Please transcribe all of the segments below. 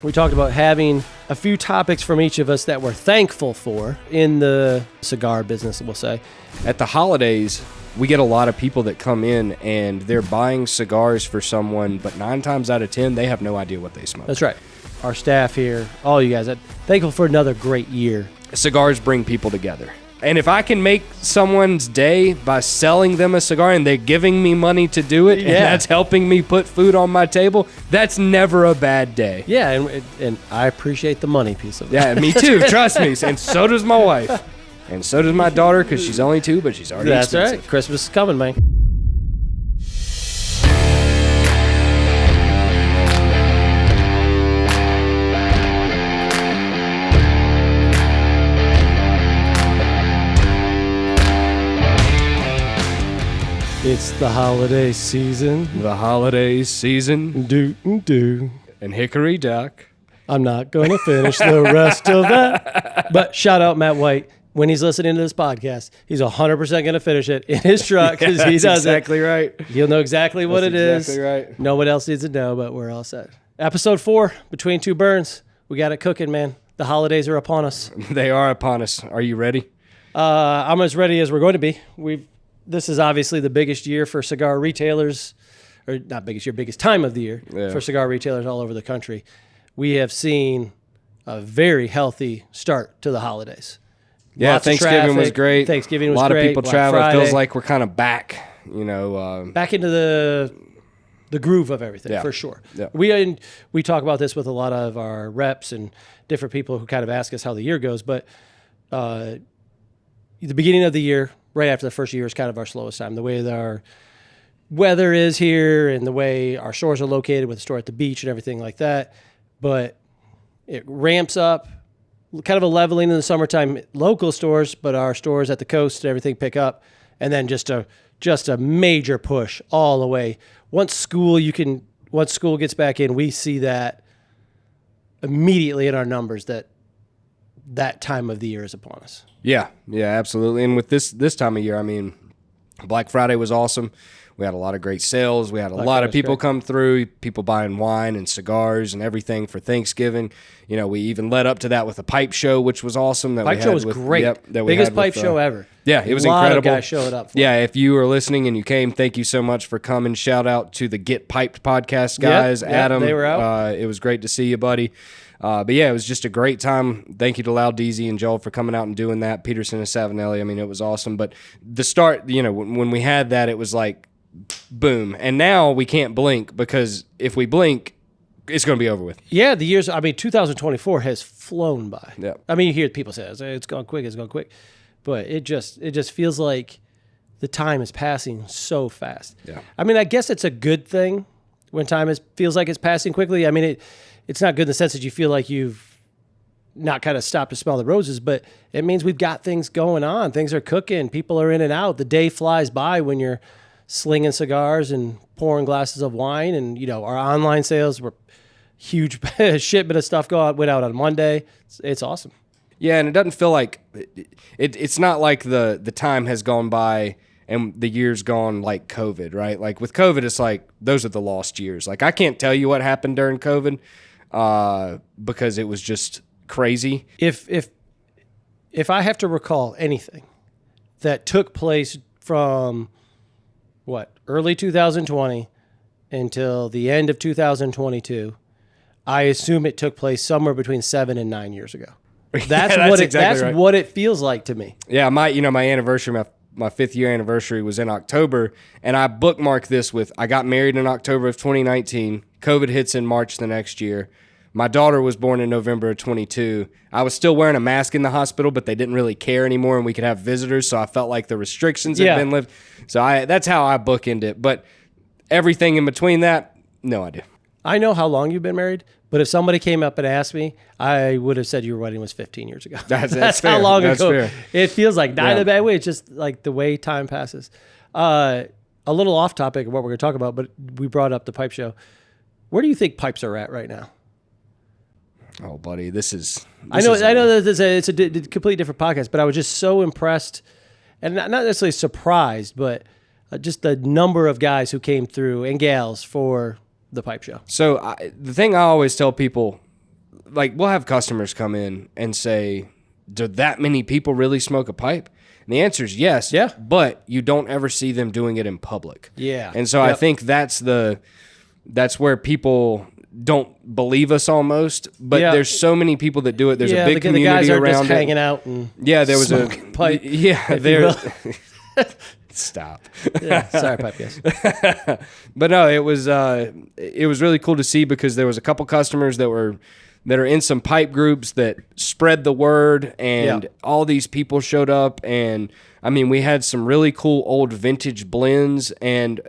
We talked about having a few topics from each of us that we're thankful for in the cigar business, we'll say. At the holidays, we get a lot of people that come in and they're buying cigars for someone, but 9 times out of 10, they have no idea what they smoke. That's right. Our staff here, all you guys, thankful for another great year. Cigars bring people together. And if I can make someone's day by selling them a cigar and they're giving me money to do it, and that's helping me put food on my table, that's never a bad day. Yeah, and I appreciate the money piece of it. Yeah, me too. Trust me. And so does my wife. And so does my daughter, because she's only 2, but she's already expensive. That's right. Christmas is coming, man. It's the holiday season. The holiday season. Do. And hickory dock. I'm not going to finish the rest of that. But shout out Matt White. When he's listening to this podcast, he's 100% going to finish it in his truck because he does exactly it. Right. He'll know exactly what it is. Exactly right. No one else needs to know, but we're all set. Episode 4, Between Two Burns. We got it cooking, man. The holidays are upon us. They are upon us. Are you ready? I'm as ready as we're going to be. This is obviously the biggest year for cigar retailers, or not biggest year, biggest time of the year for cigar retailers all over the country. We have seen a very healthy start to the holidays. Yeah, Lots Thanksgiving was great. Thanksgiving was great. A lot of people Black travel. Friday. It feels like we're kind of back, back into the groove of everything, for sure. Yeah. We talk about this with a lot of our reps and different people who kind of ask us how the year goes, but the beginning of the year, right after the first year, is kind of our slowest time. The way that our weather is here and the way our stores are located with the store at the beach and everything like that. But it ramps up, kind of a leveling in the summertime local stores, but our stores at the coast and everything pick up. And then just a major push all the way. Once school gets back in, we see that immediately in our numbers that time of the year is upon us. Yeah, absolutely. And with this time of year, I mean, Black Friday was awesome. We had a lot of great sales. We had a lot of people come through, people buying wine and cigars and everything for Thanksgiving. We even led up to that with a pipe show, which was awesome. Pipe show was great. Biggest pipe show ever. Yeah, it was incredible. A lot of guys showed up. Yeah, if you were listening and you came, thank you so much for coming. Shout out to the Get Piped podcast guys. Adam, they were out. It was great to see you, buddy. But yeah, it was just a great time. Thank you to Loud DZ and Joel for coming out and doing that. Peterson and Savinelli, I mean, it was awesome. But the start, when we had that, it was like, boom. And now we can't blink, because if we blink, it's going to be over with. Yeah, 2024 has flown by. Yeah. I mean, you hear people say, it's gone quick. But it just feels like the time is passing so fast. Yeah. I mean, I guess it's a good thing when time feels like it's passing quickly. I mean, it's not good in the sense that you feel like you've not kind of stopped to smell the roses, but it means we've got things going on. Things are cooking. People are in and out. The day flies by when you're slinging cigars and pouring glasses of wine. And, our online sales were huge. Shipment of stuff went out on Monday. It's awesome. Yeah, and it doesn't feel like it's not like the time has gone by and the year's gone like COVID, right? Like with COVID, it's like those are the lost years. Like I can't tell you what happened during COVID because it was just crazy. If I have to recall anything that took place from early 2020 until the end of 2022, I assume it took place somewhere between 7 and 9 years ago. That's right. What it feels like to me. Yeah, my anniversary, my 5th year anniversary was in October, and I bookmarked this with I got married in October of 2019. COVID hits in March the next year. My daughter was born in November of 22. I was still wearing a mask in the hospital, but they didn't really care anymore, and we could have visitors, so I felt like the restrictions had been lifted. So that's how I bookend it. But everything in between that, no idea. I know how long you've been married, but if somebody came up and asked me, I would have said your wedding was 15 years ago. That's how long ago. Fair. It feels like not in a bad way. It's just like the way time passes. A little off topic of what we're going to talk about, but we brought up the pipe show. Where do you think pipes are at right now? Oh, buddy, I know that it's a completely different podcast, but I was just so impressed, and not necessarily surprised, but just the number of guys who came through and gals for the pipe show. So the thing I always tell people like we'll have customers come in and say, do that many people really smoke a pipe? And the answer is yes. Yeah. But you don't ever see them doing it in public. Yeah. And so I think that's where people don't believe us almost. But there's so many people that do it. There's a big community the guys are around just it. hanging out and There was smoking pipe. There. Stop. Yeah, sorry, pipe guys. But no, it was really cool to see because there was a couple customers that are in some pipe groups that spread the word, and all these people showed up. And I mean, we had some really cool old vintage blends, and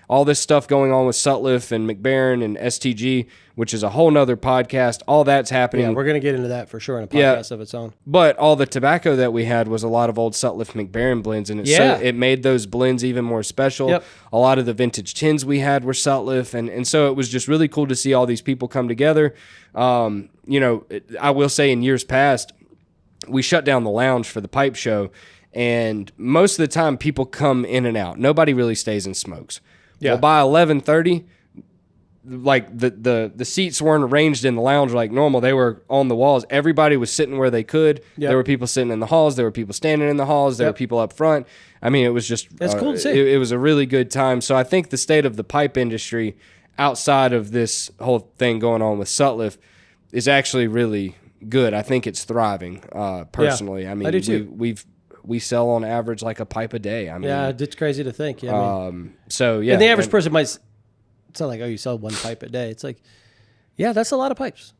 all this stuff going on with Sutliff and McBaron and STG, which is a whole nother podcast. All that's happening. Yeah, we're going to get into that for sure in a podcast of its own. But all the tobacco that we had was a lot of old Sutliff McBaron blends, and it made those blends even more special. Yep. A lot of the vintage tins we had were Sutliff, and so it was just really cool to see all these people come together. I will say in years past, we shut down the lounge for the pipe show, and most of the time people come in and out. Nobody really stays and smokes. Yeah. Well, by 11:30, like the seats weren't arranged in the lounge like normal. They were on the walls. Everybody was sitting where they could. Yep. There were people sitting in the halls. There were people standing in the halls. There were people up front. I mean, it was just that's cool to see. It was a really good time. So I think the state of the pipe industry outside of this whole thing going on with Sutliff is actually really good. I think it's thriving. Personally, yeah, I mean, I do too. We sell on average like a pipe a day. I mean, it's crazy to think. Yeah, and the average person might. It's not like, oh, you sell one pipe a day. It's like, yeah, that's a lot of pipes.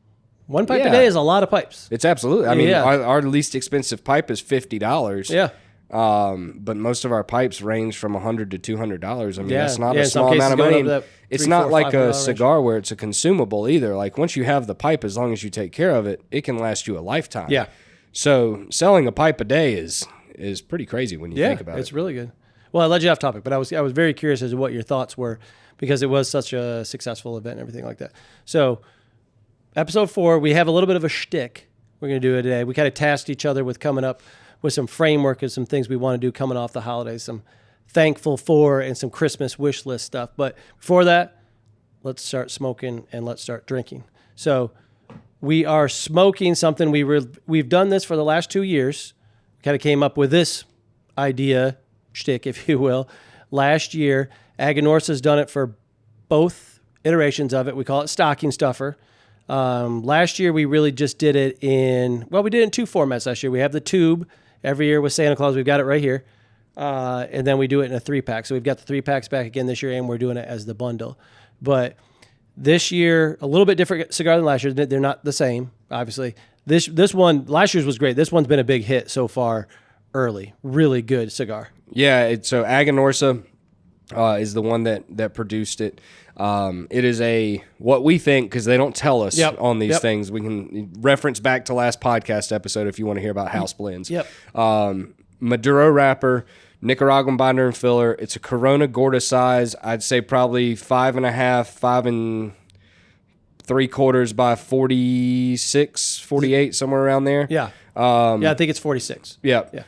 One pipe a day is a lot of pipes. It's absolutely. I mean, our least expensive pipe is $50. Yeah. But most of our pipes range from $100 to $200. I mean, that's not a in small some amount of cases money. going up to It's $300, not like a $500 cigar where it's a consumable either. Like once you have the pipe, as long as you take care of it, it can last you a lifetime. Yeah. So selling a pipe a day is pretty crazy when you think about it. It's really good. Well, I led you off topic, but I was very curious as to what your thoughts were because it was such a successful event and everything like that. So, episode 4, we have a little bit of a shtick we're going to do it today. We kind of tasked each other with coming up with some framework and some things we want to do coming off the holidays, some thankful for and some Christmas wish list stuff. But before that, let's start smoking and let's start drinking. So, we are smoking something. We've done this for the last 2 years. Kind of came up with this idea, shtick, if you will, last year. Aganorsa's done it for both iterations of it. We call it stocking stuffer. Last year, we really just did it we did it in 2 formats last year. We have the tube every year with Santa Claus. We've got it right here. And then we do it in a 3-pack. So we've got the 3-packs back again this year, and we're doing it as the bundle. But this year, a little bit different cigar than last year. They're not the same, obviously. This one, last year's was great. This one's been a big hit so far early. Really good cigar. Yeah, so Aganorsa is the one that produced it. It is what we think, because they don't tell us on these things. We can reference back to last podcast episode if you want to hear about house blends. Yep. Maduro wrapper, Nicaraguan binder and filler. It's a Corona Gorda size. I'd say probably 5.5, 5 3/4 by 46, 48, somewhere around there. Yeah. I think it's 46. Yeah.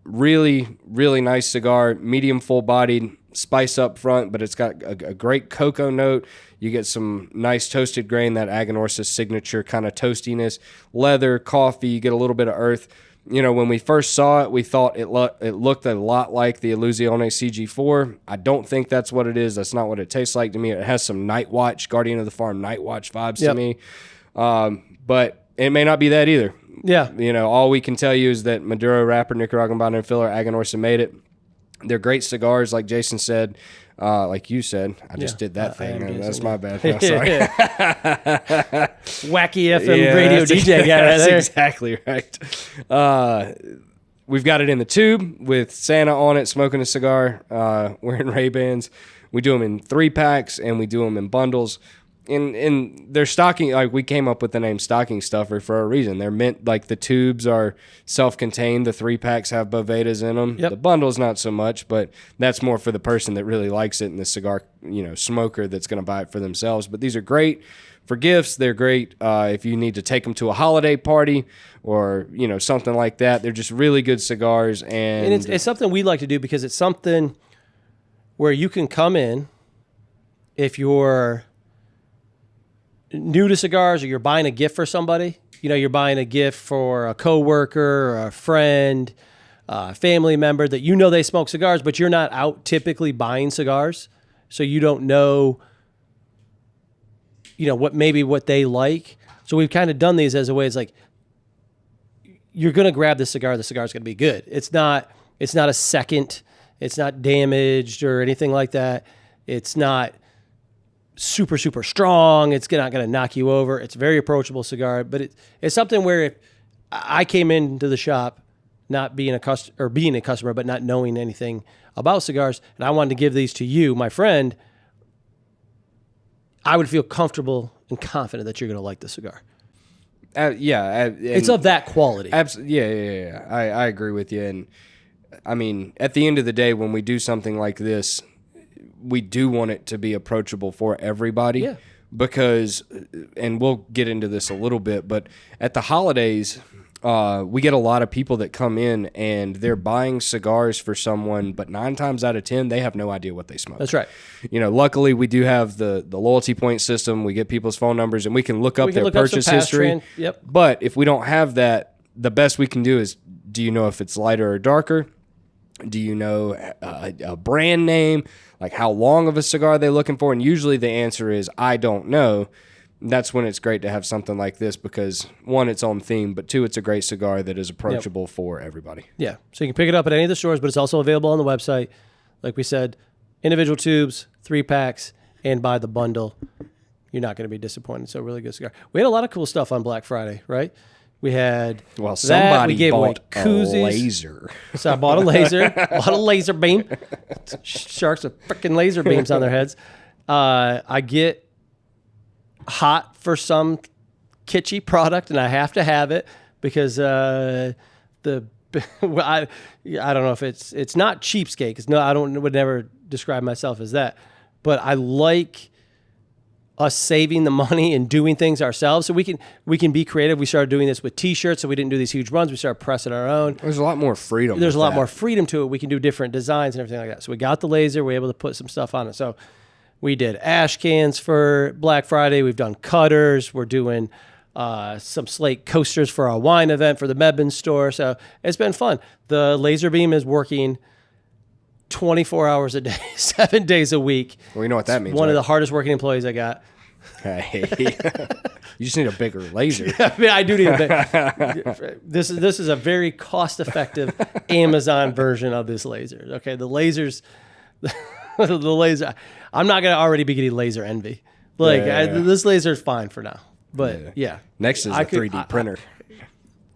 Really, really nice cigar. Medium full bodied, spice up front, but it's got a great cocoa note. You get some nice toasted grain, that Aganorsa signature kind of toastiness. Leather, coffee, you get a little bit of earth. You know, when we first saw it, we thought it looked a lot like the Illusione CG4. I don't think that's what it is. That's not what it tastes like to me. It has some Night Watch, Guardian of the Farm Night Watch vibes to me. But it may not be that either. Yeah. You know, all we can tell you is that Maduro wrapper, Nicaraguan binder and filler, Aganorsa made it. They're great cigars, like Jason said. Like you said, I just did that thing. That's my bad. I'm sorry. Wacky FM radio DJ guy right there. That's exactly right. We've got it in the tube with Santa on it, smoking a cigar, wearing Ray-Bans. We do them in 3-packs and we do them in bundles. And they're stocking, like we came up with the name stocking stuffer for a reason. They're meant, like the tubes are self-contained. The 3-packs have Bovedas in them. Yep. The bundles not so much, but that's more for the person that really likes it and the cigar, smoker that's going to buy it for themselves. But these are great for gifts. They're great if you need to take them to a holiday party or, something like that. They're just really good cigars. And it's something we like to do because it's something where you can come in if you're new to cigars or you're buying a gift for somebody, you're buying a gift for a coworker or a friend, family member that they smoke cigars, but you're not out typically buying cigars. So you don't know, what they like. So we've kind of done these as a way. It's like, you're going to grab the cigar's going to be good. It's not a second, it's not damaged or anything like that. It's not super, super strong. It's not going to knock you over. It's a very approachable cigar, but it's something where if I came into the shop not being a customer, but not knowing anything about cigars, and I wanted to give these to you, my friend, I would feel comfortable and confident that you're going to like the cigar. It's of that quality. Absolutely. Yeah. I agree with you. And I mean, at the end of the day, when we do something like this, we do want it to be approachable for everybody. Yeah. Because, and we'll get into this a little bit, but at the holidays, we get a lot of people that come in and they're buying cigars for someone, but 9 times out of 10, they have no idea what they smoke. That's right. Luckily we do have the loyalty point system. We get people's phone numbers and we can look up their purchase history. Yep. But if we don't have that, the best we can do is, do you know if it's lighter or darker? Do you know a brand name? Like how long of a cigar they're looking for? And usually the answer is, I don't know. That's when it's great to have something like this because, 1, it's on theme, but 2, it's a great cigar that is approachable for everybody. Yeah. So you can pick it up at any of the stores, but it's also available on the website. Like we said, individual tubes, 3 packs, and buy the bundle. You're not going to be disappointed. So really good cigar. We had a lot of cool stuff on Black Friday, right? We had somebody we gave bought away koozies. a laser. So I bought a laser, bought a laser beam. Sharks with freaking laser beams on their heads. I get hot for some kitschy product, and I have to have it because I don't know if it's not cheapskate because would never describe myself as that, but I like us saving the money and doing things ourselves so we can be creative. We started doing this with t-shirts, so we didn't do these huge runs. We started pressing our own. There's a lot more freedom. There's a lot more freedom to it. We can do different designs and everything like that. So we got the laser. We're able to put some stuff on it. So we did ash cans for Black Friday. We've done cutters. We're doing some slate coasters for our wine event for the Medbin store. So it's been fun. The laser beam is working 24 hours a day, 7 days a week. Well, you know what that means. One of the hardest working employees I got. Hey, you just need a bigger laser. I mean, I do need a big. This is a very cost-effective Amazon version of this laser. Okay, the lasers, the laser. I'm not gonna already be getting laser envy. This laser is fine for now. But yeah. Next is a 3D printer.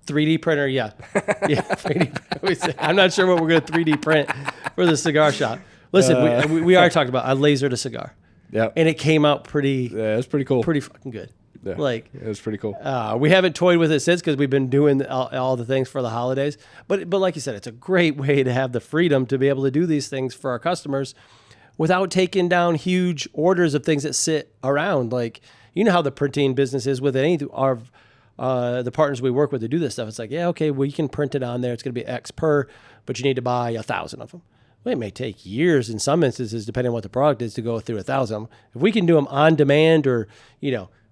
3D printer, yeah. 3D. I'm not sure what we're going to 3D print for the cigar shop. Listen, we already talked about I lasered a cigar. Yeah. And it came out pretty. Yeah, it's pretty cool. Pretty fucking good. Yeah, it was pretty cool. We haven't toyed with it since because we've been doing all the things for the holidays. But like you said, it's a great way to have the freedom to be able to do these things for our customers without taking down huge orders of things that sit around. Like, you know how the printing business is with any of the partners we work with to do this stuff. It's like, yeah, okay, well, you can print it on there. It's going to be X per, but you need to buy 1,000 of them. Well, it may take years in some instances, depending on what the product is, to go through 1,000. If we can do them on demand or,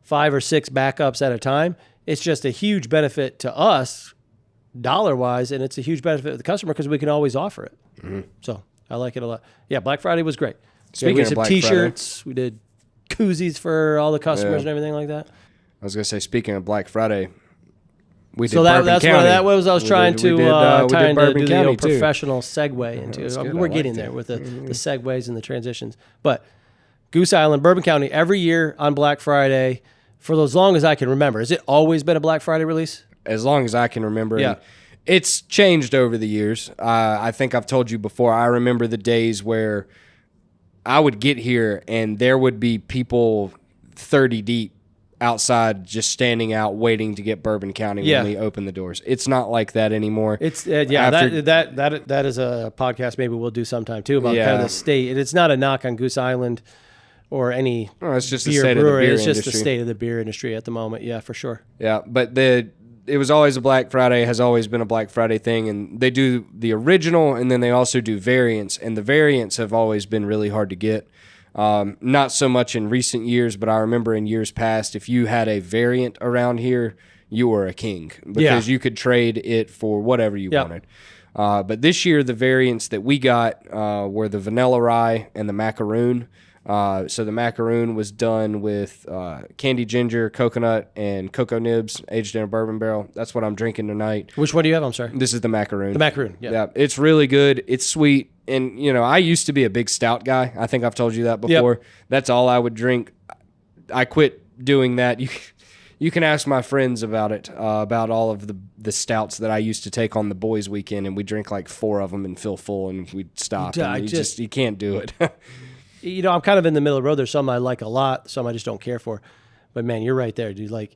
5 or 6 backups at a time, it's just a huge benefit to us dollar-wise, and it's a huge benefit to the customer because we can always offer it. Mm-hmm. So I like it a lot. Yeah, Black Friday was great. Speaking of Black T-shirts, we did koozies for all the customers and everything like that. I was going to say, speaking of Black Friday, we did that's County. What that was. I was trying to do the too. professional segue into. We're getting there with the segues and the transitions. But Goose Island, Bourbon County, every year on Black Friday, for as long as I can remember. Has it always been a Black Friday release? As long as I can remember. Yeah. It's changed over the years. I think I've told you before, I remember the days where I would get here and there would be people 30 deep outside just standing out waiting to get Bourbon County when we open the doors. It's not like that anymore. It's that is a podcast maybe we'll do sometime too about kind of the state. And it's not a knock on Goose Island or any it's just beer the state brewery. Of the beer it's just industry. the state of the beer industry at the moment. Yeah, for sure. Yeah, but it was always a Black Friday, has always been a Black Friday thing, and they do the original and then they also do variants, and the variants have always been really hard to get. Not so much in recent years, but I remember in years past, if you had a variant around here, you were a king because you could trade it for whatever you wanted. But this year, the variants that we got were the vanilla rye and the macaroon. So the macaroon was done with candy ginger, coconut, and cocoa nibs aged in a bourbon barrel. That's what I'm drinking tonight. Which one do you have? I'm sorry. This is the macaroon. The macaroon, yeah. It's really good. It's sweet. And, I used to be a big stout guy. I think I've told you that before. Yep. That's all I would drink. I quit doing that. You can ask my friends about it, about all of the stouts that I used to take on the boys' weekend, and we drink like 4 of them and feel full, and we'd stop. You can't do it. I'm kind of in the middle of the road. There's some I like a lot, some I just don't care for. But man, you're right there, dude. Like,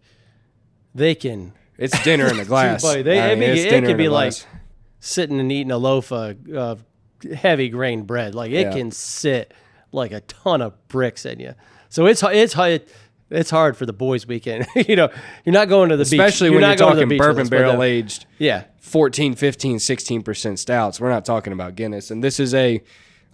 they can. It's dinner in a glass. Dude, buddy, it can be like sitting and eating a loaf of heavy grain bread. Like, it can sit like a ton of bricks in you. So it's hard for the boys' weekend. You're not going to the beach. Especially when you're talking bourbon barrel aged. Yeah. 14, 15, 16% stouts. We're not talking about Guinness. And this is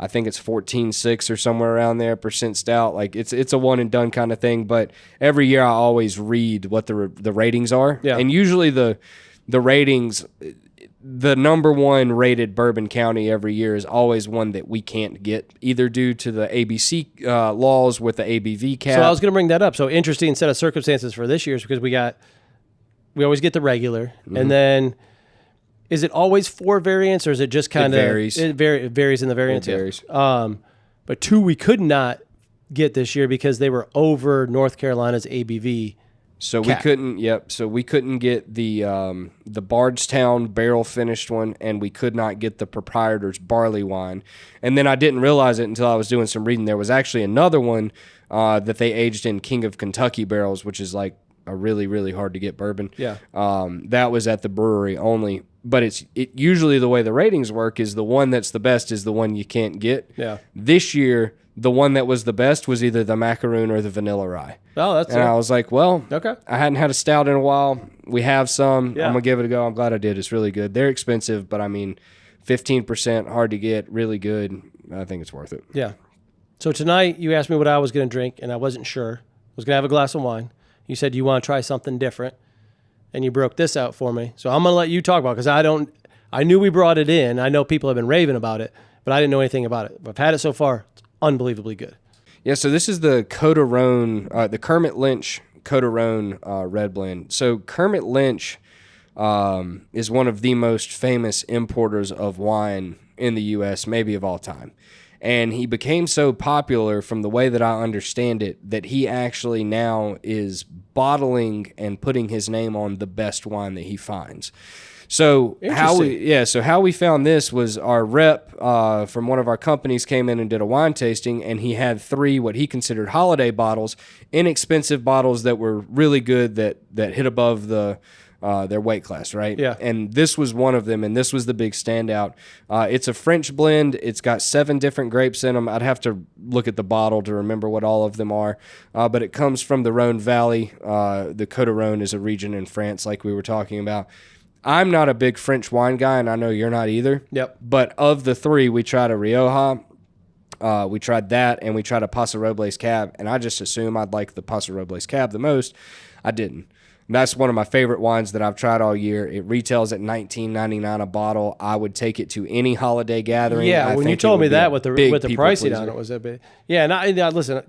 I think it's 14.6 or somewhere around there % stout. Like it's a one and done kind of thing. But every year I always read what the ratings are. Yeah. And usually the ratings, the number one rated bourbon county every year is always one that we can't get, either due to the ABC laws with the ABV cap. So I was going to bring that up. So interesting set of circumstances for this year is because we always get the regular, and then is it always 4 variants, or is it just kind of varies? It varies in the variants. It varies. But 2 we could not get this year because they were over North Carolina's ABV. So cap. We couldn't get the Bardstown barrel finished one, and we could not get the proprietor's barley wine. And then I didn't realize it until I was doing some reading. There was actually another one that they aged in King of Kentucky barrels, which is like a really, really hard to get bourbon. Yeah. That was at the brewery only. But it usually the way the ratings work is the one that's the best is the one you can't get. Yeah. This year, the one that was the best was either the macaroon or the vanilla rye. Oh, that's and I was like, well, okay. I hadn't had a stout in a while. We have some. Yeah. I'm going to give it a go. I'm glad I did. It's really good. They're expensive, but I mean, 15%, hard to get, really good. I think it's worth it. Yeah. So tonight you asked me what I was going to drink, and I wasn't sure. I was going to have a glass of wine. You said you want to try something different, and you broke this out for me. So I'm going to let you talk about it because I knew we brought it in. I know people have been raving about it, but I didn't know anything about it. I've had it so far. It's unbelievably good. Yeah, so this is the Coderone, the Kermit Lynch Coderone red blend. So Kermit Lynch is one of the most famous importers of wine in the U.S., maybe of all time. And he became so popular from the way that I understand it that he actually now is bottling and putting his name on the best wine that he finds. So how we found this was our rep from one of our companies came in and did a wine tasting, and he had 3 what he considered holiday bottles, inexpensive bottles that were really good that hit above their weight class, right? Yeah. And this was one of them, and this was the big standout. It's a French blend. It's got 7 different grapes in them. I'd have to look at the bottle to remember what all of them are, but it comes from the Rhone Valley. The Côte d'Rône is a region in France, like we were talking about. I'm not a big French wine guy, and I know you're not either. Yep. But of the 3, we tried a Rioja, we tried that, and we tried a Paso Robles Cab, and I just assumed I'd like the Paso Robles Cab the most. I didn't. That's one of my favorite wines that I've tried all year. It retails at $19.99 a bottle. I would take it to any holiday gathering. Yeah, when you told me that with the pricing on it was a bit. Yeah, and listen,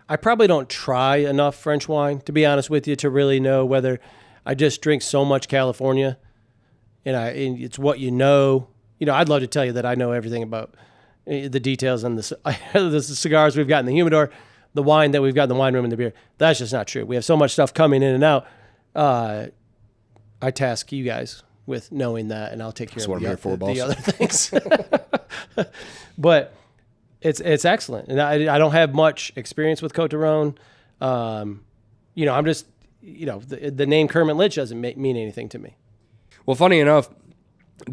I probably don't try enough French wine, to be honest with you, to really know whether. I just drink so much California, and it's what you know. I'd love to tell you that I know everything about the details and the cigars we've got in the humidor, the wine that we've got in the wine room, and the beer. That's just not true. We have so much stuff coming in and out. I task you guys with knowing that, and I'll take care of the other things. But it's excellent, and I don't have much experience with Côte d'Rône. I'm just. The name Kermit Lynch doesn't mean anything to me. Well, funny enough,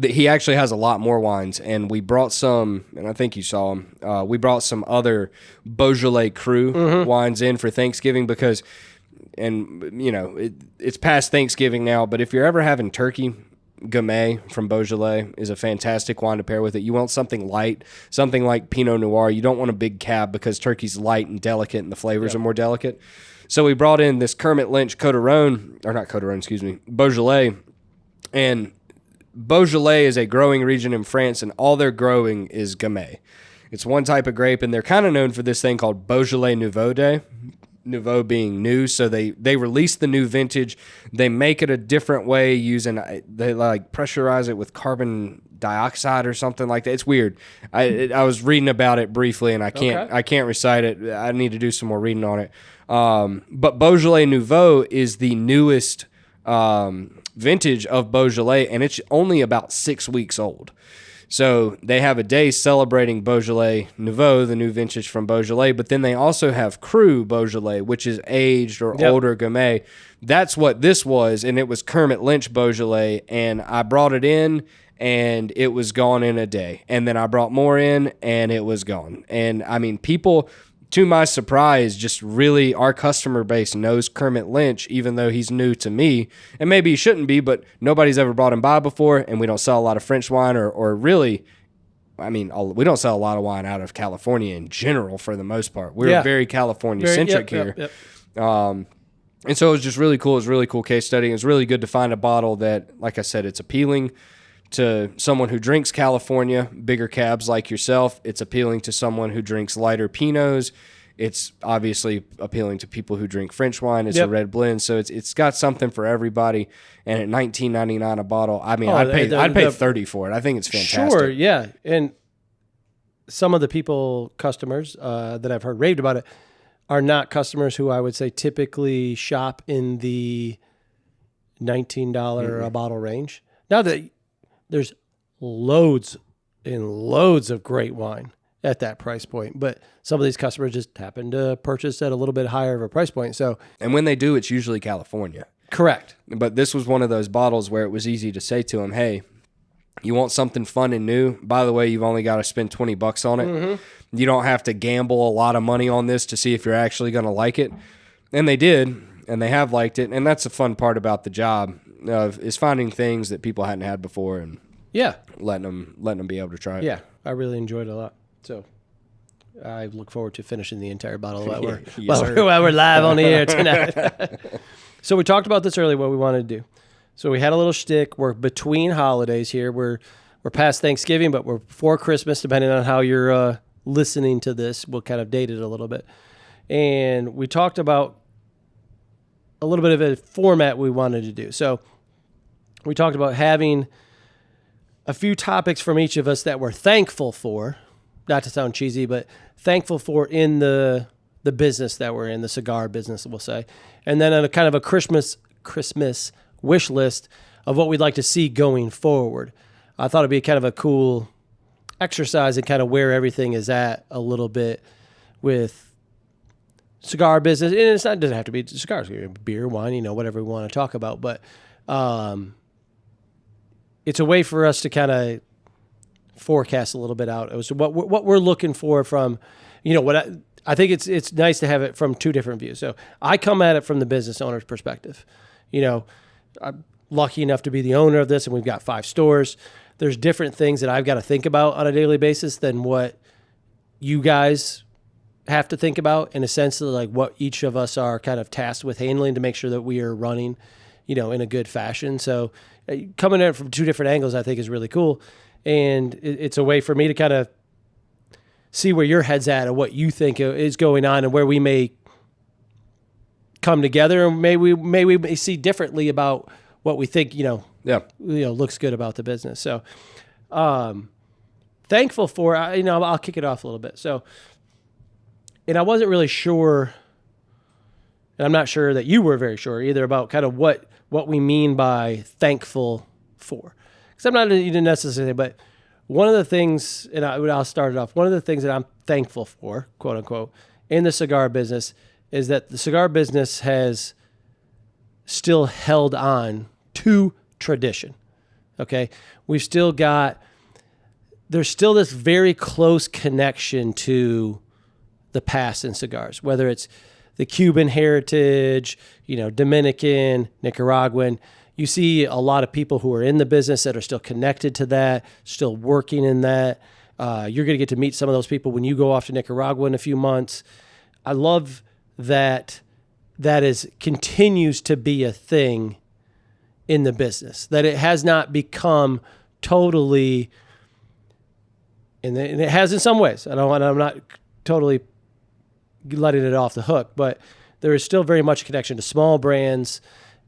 he actually has a lot more wines, and we brought some, and I think you saw them, we brought some other Beaujolais Cru wines in for Thanksgiving because, it's past Thanksgiving now, but if you're ever having turkey, Gamay from Beaujolais is a fantastic wine to pair with it. You want something light, something like Pinot Noir. You don't want a big cab because turkey's light and delicate and the flavors are more delicate. So we brought in this Kermit Lynch Beaujolais. And Beaujolais is a growing region in France, and all they're growing is Gamay. It's one type of grape, and they're kind of known for this thing called Beaujolais Nouveau Day. Nouveau being new, so they release the new vintage. They make it a different way they like pressurize it with carbon dioxide or something like that. It's weird. I was reading about it briefly, and I can't recite it. I need to do some more reading on it. But Beaujolais Nouveau is the newest vintage of Beaujolais, and it's only about 6 weeks old. So they have a day celebrating Beaujolais Nouveau, the new vintage from Beaujolais, but then they also have Cru Beaujolais, which is aged or older Gamay. That's what this was, and it was Kermit Lynch Beaujolais, and I brought it in, and it was gone in a day. And then I brought more in, and it was gone. And, I mean, people, to my surprise, just really, our customer base knows Kermit Lynch, even though he's new to me. And maybe he shouldn't be, but nobody's ever brought him by before, and we don't sell a lot of French wine or really, I mean, we don't sell a lot of wine out of California in general for the most part. We're very California-centric here. And so it was just really cool. It was a really cool case study. It was really good to find a bottle that, like I said, it's appealing to someone who drinks California, bigger cabs like yourself. It's appealing to someone who drinks lighter Pinots. It's obviously appealing to people who drink French wine. It's a red blend, so it's got something for everybody. And at $19.99 a bottle, I mean, I'd pay $30 for it. I think it's fantastic. Sure, yeah. And some of the customers that I've heard raved about it are not customers who I would say typically shop in the $19 a bottle range. Now that there's loads and loads of great wine at that price point, but some of these customers just happen to purchase at a little bit higher of a price point. So, and when they do, it's usually California. Correct. But this was one of those bottles where it was easy to say to them, hey, you want something fun and new? By the way, you've only got to spend $20 on it. Mm-hmm. You don't have to gamble a lot of money on this to see if you're actually going to like it. And they did, and they have liked it. And that's the fun part about the job is finding things that people hadn't had before and letting them be able to try it. Yeah, I really enjoyed it a lot. So I look forward to finishing the entire bottle while we're live on the air tonight. So we talked about this earlier, what we wanted to do. So we had a little shtick. We're between holidays here. We're past Thanksgiving, but we're before Christmas, depending on how you're listening to this. We'll kind of date it a little bit. And we talked about a little bit of a format we wanted to do. So we talked about having a few topics from each of us that we're thankful for, not to sound cheesy, but thankful for in the business that we're in, the cigar business, we'll say. And then a kind of a Christmas wish list of what we'd like to see going forward. I thought it'd be kind of a cool exercise and kind of where everything is at a little bit with cigar business. And it doesn't have to be cigars, beer, wine, whatever we want to talk about. But it's a way for us to kind of forecast a little bit out as to what we're looking for from, what I think it's nice to have it from two different views. So I come at it from the business owner's perspective. I'm lucky enough to be the owner of this, and we've got 5 stores. There's different things that I've got to think about on a daily basis than what you guys have to think about, in a sense of like what each of us are kind of tasked with handling to make sure that we are running, in a good fashion. So coming at it from two different angles, I think is really cool. And it's a way for me to kind of see where your head's at and what you think is going on and where we may come together, and maybe we may see differently about what we think, looks good about the business. So, thankful for, I'll kick it off a little bit. So, and I wasn't really sure, and I'm not sure that you were very sure either about kind of what we mean by thankful for. Because I'm not even necessarily, but one of the things, and I'll start it off, one of the things that I'm thankful for, quote unquote, in the cigar business is that the cigar business has still held on to tradition. Okay? There's still this very close connection to the past in cigars, whether it's the Cuban heritage, Dominican, Nicaraguan, you see a lot of people who are in the business that are still connected to that, still working in that. You're going to get to meet some of those people when you go off to Nicaragua in a few months. I love that continues to be a thing in the business, that it has not become totally, and it has in some ways. I'm not totally letting it off the hook, but there is still very much a connection to small brands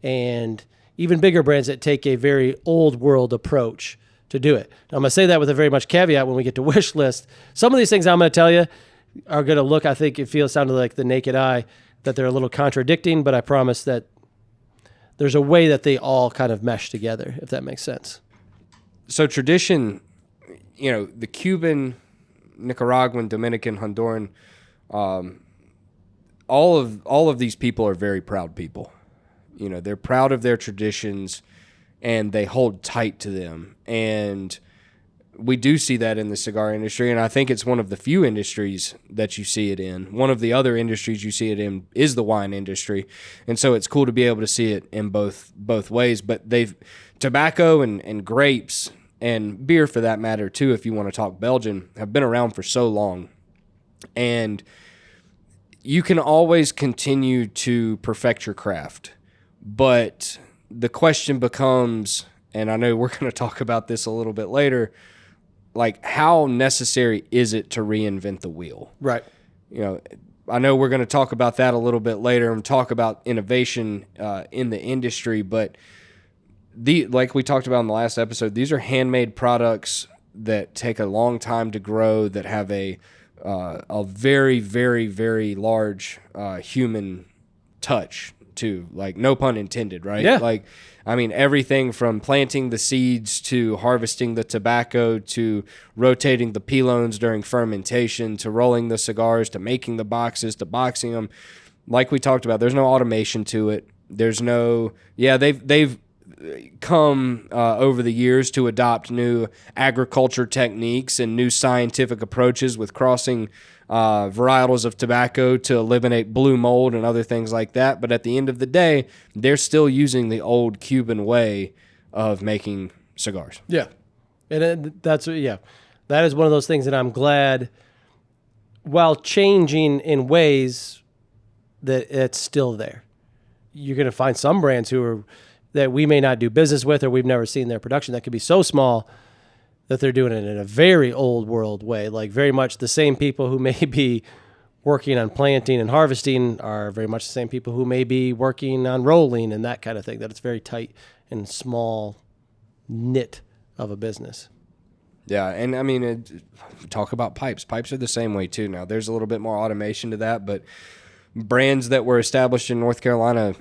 and even bigger brands that take a very old world approach to do it. Now, I'm going to say that with a very much caveat when we get to wish list. Some of these things I'm going to tell you are going to look, I think it sounded like the naked eye, that they're a little contradicting, but I promise that there's a way that they all kind of mesh together, if that makes sense. So tradition, the Cuban, Nicaraguan, Dominican, Honduran, all of these people are very proud people. They're proud of their traditions and they hold tight to them. And we do see that in the cigar industry, and I think it's one of the few industries that you see it in. One of the other industries you see it in is the wine industry, and so it's cool to be able to see it in both ways. But tobacco and grapes and beer, for that matter, too, if you want to talk Belgian, have been around for so long, and you can always continue to perfect your craft. But the question becomes, and I know we're going to talk about this a little bit later, like, how necessary is it to reinvent the wheel? Right. I know we're going to talk about that a little bit later and talk about innovation in the industry, but like we talked about in the last episode, these are handmade products that take a long time to grow, that have a very, very, very large human touch too. Like, no pun intended, right? Yeah. Like, I mean, everything from planting the seeds to harvesting the tobacco to rotating the pilones during fermentation to rolling the cigars to making the boxes to boxing them. Like we talked about, there's no automation to it. There's no, they've come over the years to adopt new agriculture techniques and new scientific approaches with crossing varietals of tobacco to eliminate blue mold and other things like that. But at the end of the day, they're still using the old Cuban way of making cigars. Yeah. And that is one of those things that I'm glad, while changing in ways, that it's still there. You're going to find some brands that we may not do business with, or we've never seen their production, that could be so small that they're doing it in a very old world way. Like, very much the same people who may be working on planting and harvesting are very much the same people who may be working on rolling and that kind of thing, that it's very tight and small knit of a business. Yeah, and I mean, talk about pipes. Pipes are the same way too. Now, there's a little bit more automation to that, but brands that were established in North Carolina,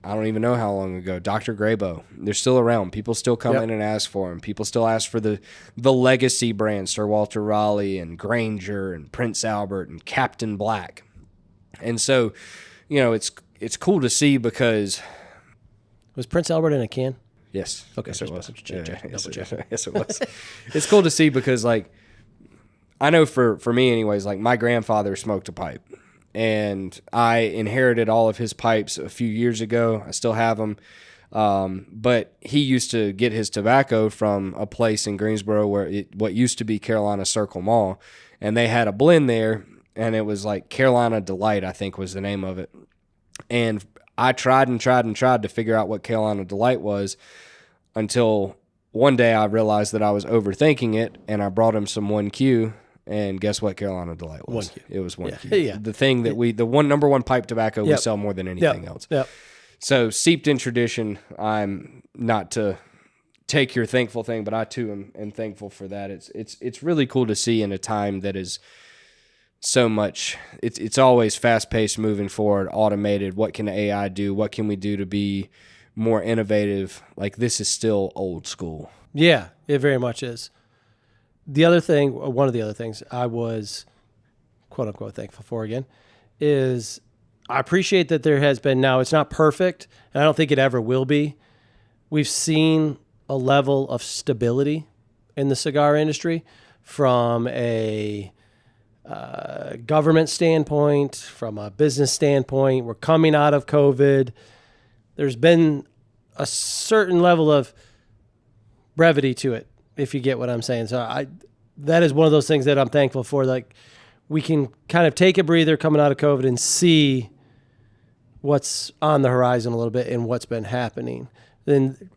I don't even know how long ago, Dr. Graybo, they're still around. People still come in and ask for them. People still ask for the legacy brands, Sir Walter Raleigh and Granger and Prince Albert and Captain Black. And so, it's cool to see because... Was Prince Albert in a can? Yes. Okay. Yes, it was. Yes, it was. It's cool to see because, like, I know for me anyways, like, my grandfather smoked a pipe. And I inherited all of his pipes a few years ago. I still have them. But he used to get his tobacco from a place in Greensboro what used to be Carolina Circle Mall. And they had a blend there, and it was like Carolina Delight, I think was the name of it. And I tried to figure out what Carolina Delight was until one day I realized that I was overthinking it, and I brought him some 1Q. And guess what Carolina Delight was? 1Q. It was 1Q. Yeah. The thing that number one pipe tobacco we sell more than anything else. Yep. So, steeped in tradition, I'm not to take your thankful thing, but I too am thankful for that. It's really cool to see in a time that is so much. It's always fast paced, moving forward, automated. What can AI do? What can we do to be more innovative? Like, this is still old school. Yeah, it very much is. One of the other things I was, quote unquote, thankful for again, is I appreciate that there has been, now it's not perfect, and I don't think it ever will be. We've seen a level of stability in the cigar industry from a government standpoint, from a business standpoint. We're coming out of COVID. There's been a certain level of brevity to it, if you get what I'm saying. So that is one of those things that I'm thankful for. Like, we can kind of take a breather coming out of COVID and see what's on the horizon a little bit and what's been happening. Then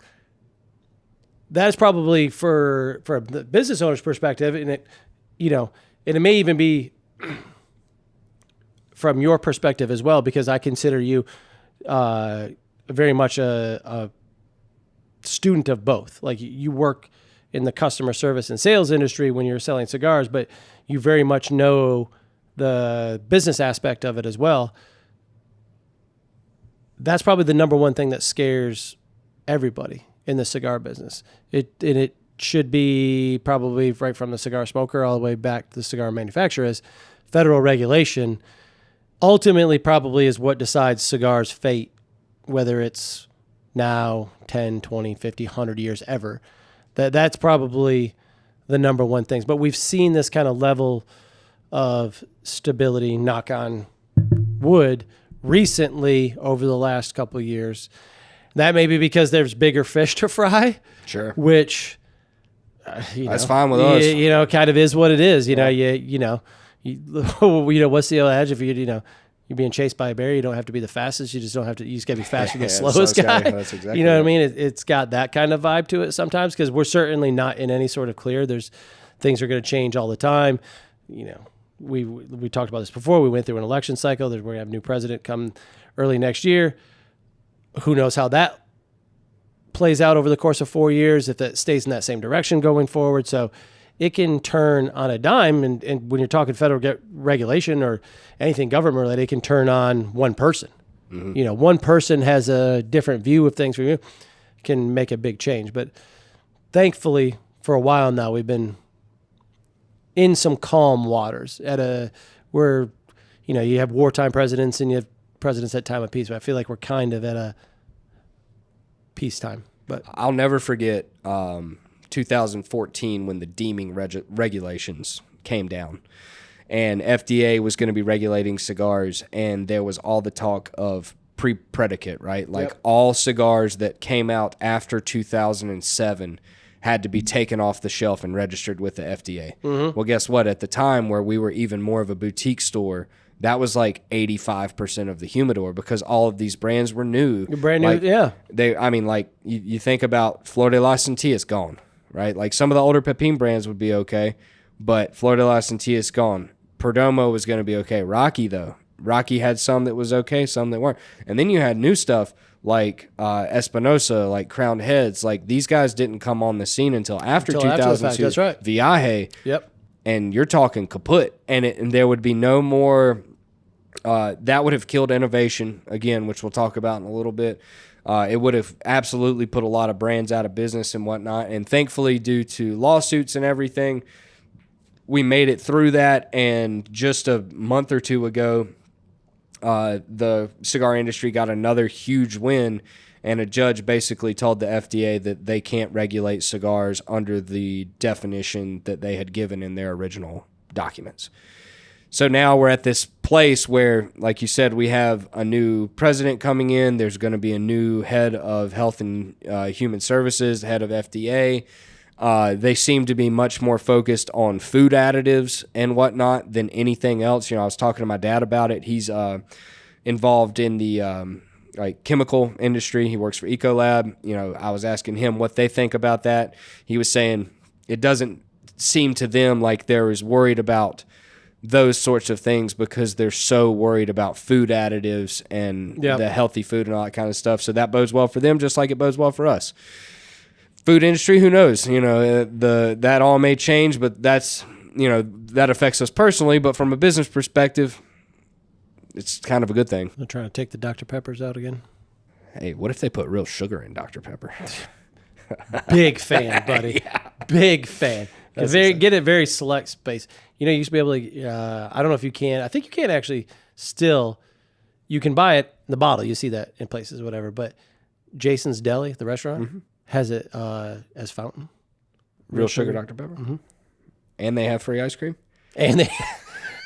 that's probably for the business owner's perspective, and it, and it may even be from your perspective as well, because I consider you very much a student of both. Like, you work in the customer service and sales industry when you're selling cigars, but you very much know the business aspect of it as well. That's probably the number one thing that scares everybody in the cigar business. It should be probably right from the cigar smoker all the way back to the cigar manufacturer, is federal regulation ultimately probably is what decides cigars' fate, whether it's now 10, 20, 50, 100 years ever. That's probably the number one thing. But we've seen this kind of level of stability, knock on wood, recently over the last couple of years. That may be because there's bigger fish to fry. Sure. Which, that's fine with us. Kind of is what it is. What's the old adage? If you're being chased by a bear, you don't have to be the fastest. You just got to be faster than the slowest guy. That's exactly you know what I mean? It's got that kind of vibe to it sometimes, because we're certainly not in any sort of clear. There's things are going to change all the time. We talked about this before. We went through an election cycle. We're going to have a new president come early next year. Who knows how that plays out over the course of 4 years, if that stays in that same direction going forward. So it can turn on a dime. And when you're talking federal regulation or anything government related, it can turn on one person. Mm-hmm. One person has a different view of things from you, can make a big change. But thankfully, for a while now, we've been in some calm waters where, you have wartime presidents and you have presidents at time of peace, but I feel like we're kind of at a peacetime. But I'll never forget 2014 when the deeming regulations came down, and FDA was going to be regulating cigars, and there was all the talk of pre-predicate, right? Like, yep. All cigars that came out after 2007 had to be taken off the shelf and registered with the FDA. Mm-hmm. Well, guess what? At the time where we were even more of a boutique store, that was like 85% of the humidor, because all of these brands were new. Brand new, yeah. You think about Flor de la Sentilla is gone, right? Like, some of the older Pepin brands would be okay, but Flor de la Sentilla is gone. Perdomo was going to be okay. Rocky had some that was okay, some that weren't. And then you had new stuff like Espinosa, like Crowned Heads. Like, these guys didn't come on the scene until after 2002. That's right. Viaje. Yep. And you're talking kaput. And there would be no more... that would have killed innovation, again, which we'll talk about in a little bit. It would have absolutely put a lot of brands out of business and whatnot. And thankfully, due to lawsuits and everything, we made it through that. And just a month or two ago, the cigar industry got another huge win, and a judge basically told the FDA that they can't regulate cigars under the definition that they had given in their original documents. So now we're at this place where, like you said, we have a new president coming in. There's going to be a new head of Health and Human Services, head of FDA. They seem to be much more focused on food additives and whatnot than anything else. I was talking to my dad about it. He's involved in the chemical industry. He works for Ecolab. I was asking him what they think about that. He was saying it doesn't seem to them like they're as worried about those sorts of things, because they're so worried about food additives and the healthy food and all that kind of stuff. So that bodes well for them, just like it bodes well for us. Food industry, who knows? That all may change, but that's, that affects us personally. But from a business perspective, it's kind of a good thing. They're trying to take the Dr. Peppers out again. Hey, what if they put real sugar in Dr. Pepper? Big fan, buddy. Yeah. Big fan. Get a very select space. You used to be able to, I don't know if you can. I think you can actually still, you can buy it in the bottle. You see that in places, whatever. But Jason's Deli, the restaurant, mm-hmm. has it as fountain. Real sugar Dr. Pepper? Mm-hmm. And they have free ice cream? And they,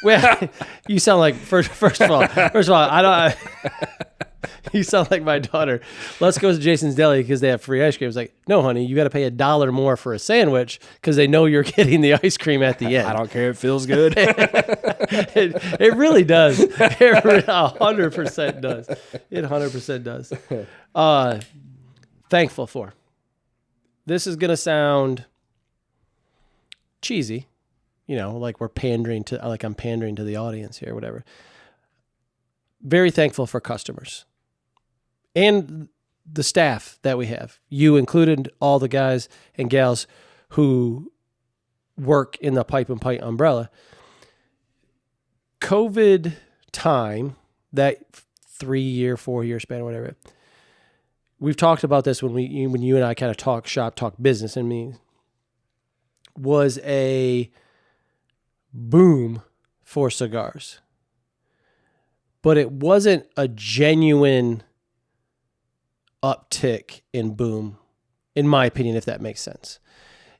well, you sound like, first of all, I don't, You sound like my daughter. Let's go to Jason's Deli because they have free ice cream. It's like, no, honey, you got to pay $1 more for a sandwich because they know you're getting the ice cream at the end. I don't care. It feels good. It really does. It 100% does. It 100% does. Thankful for. This is going to sound cheesy, like we're pandering to, like I'm pandering to the audience here, whatever. Very thankful for customers and the staff that we have. You included, all the guys and gals who work in the Pipe and Pint umbrella. COVID time, that 3-year, 4-year span, whatever. We've talked about this when you and I kind of talk business, and me was a boom for cigars. But it wasn't a genuine uptick in boom, in my opinion, if that makes sense.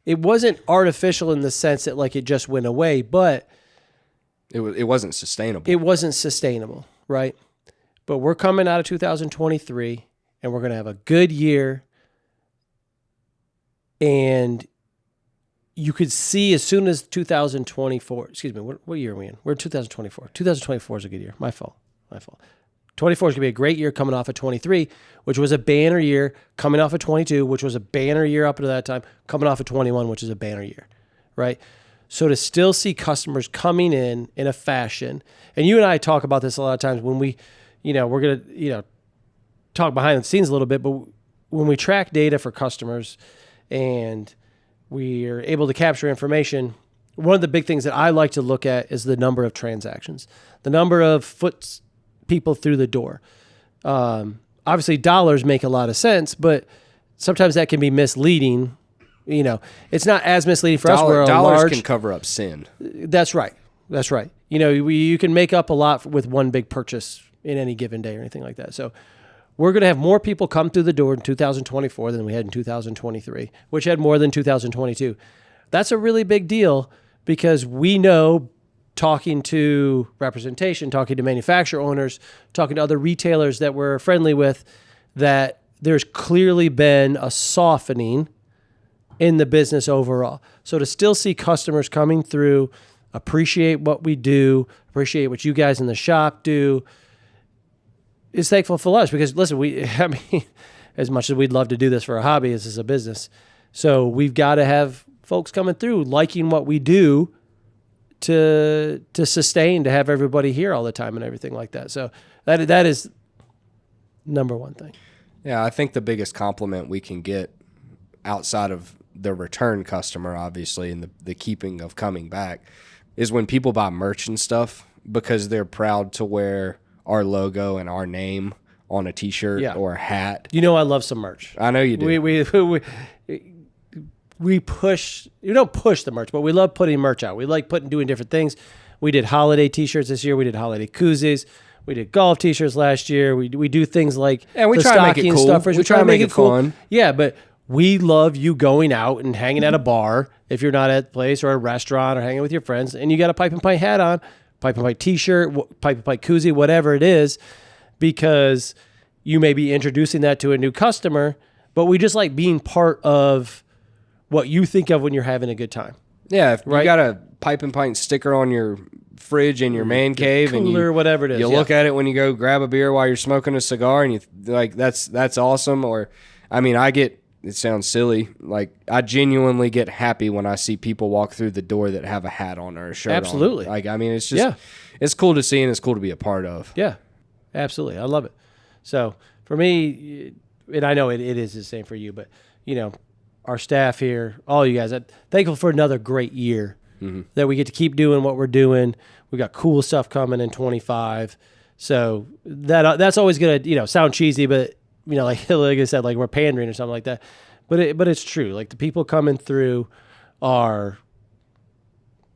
It wasn't artificial in the sense that like it just went away, but it wasn't sustainable. It wasn't sustainable, right? But we're coming out of 2023 and we're going to have a good year. And you could see as soon as 2024, what year are we in? We're in 2024. 2024 is a good year. My fault. 24 is going to be a great year coming off of 23, which was a banner year, coming off of 22, which was a banner year up to that time, coming off of 21, which is a banner year, right? So to still see customers coming in a fashion, and you and I talk about this a lot of times when we, we're going to, talk behind the scenes a little bit, but when we track data for customers and we are able to capture information, one of the big things that I like to look at is the number of transactions, the number of people through the door. Obviously, dollars make a lot of sense, but sometimes that can be misleading. It's not as misleading for us. Dollars can cover up sin. That's right. You can make up a lot with one big purchase in any given day or anything like that. So we're going to have more people come through the door in 2024 than we had in 2023, which had more than 2022. That's a really big deal because we know, talking to representation, talking to manufacturer owners, talking to other retailers that we're friendly with, that there's clearly been a softening in the business overall. So to still see customers coming through, appreciate what we do, appreciate what you guys in the shop do, is thankful for us because listen, as much as we'd love to do this for a hobby, this is a business. So we've got to have folks coming through liking what we do to sustain, to have everybody here all the time and everything like that. So that is number one thing. Yeah, I think the biggest compliment we can get outside of the return customer, obviously, and the keeping of coming back, is when people buy merch and stuff because they're proud to wear our logo and our name on a T-shirt or a hat. I love some merch. I know you do. We push, don't push the merch, but we love putting merch out. We like doing different things. We did holiday T-shirts this year. We did holiday koozies. We did golf T-shirts last year. We do things like we try to make it cool. Stuffers. We try to make it cool. Fun. Yeah, but we love you going out and hanging at a bar if you're not at a place or a restaurant or hanging with your friends and you got a Pipe and Pint hat on, Pipe and Pint T-shirt, Pipe and Pint koozie, whatever it is, because you may be introducing that to a new customer, but we just like being part of what you think of when you're having a good time. Yeah, if you got a Pipe and Pint sticker on your fridge in your man cave, cooler, and whatever it is, you look at it when you go grab a beer while you're smoking a cigar, and you like that's awesome. Or, it sounds silly, like I genuinely get happy when I see people walk through the door that have a hat on or a shirt. Absolutely. on. It's just it's cool to see and it's cool to be a part of. Yeah, absolutely, I love it. So for me, and I know it is the same for you, but our staff here, all you guys, I'm thankful for another great year that we get to keep doing what we're doing. We got cool stuff coming in 25. So that's always going to, sound cheesy, but like I said, like we're pandering or something like that. But it's true. Like the people coming through are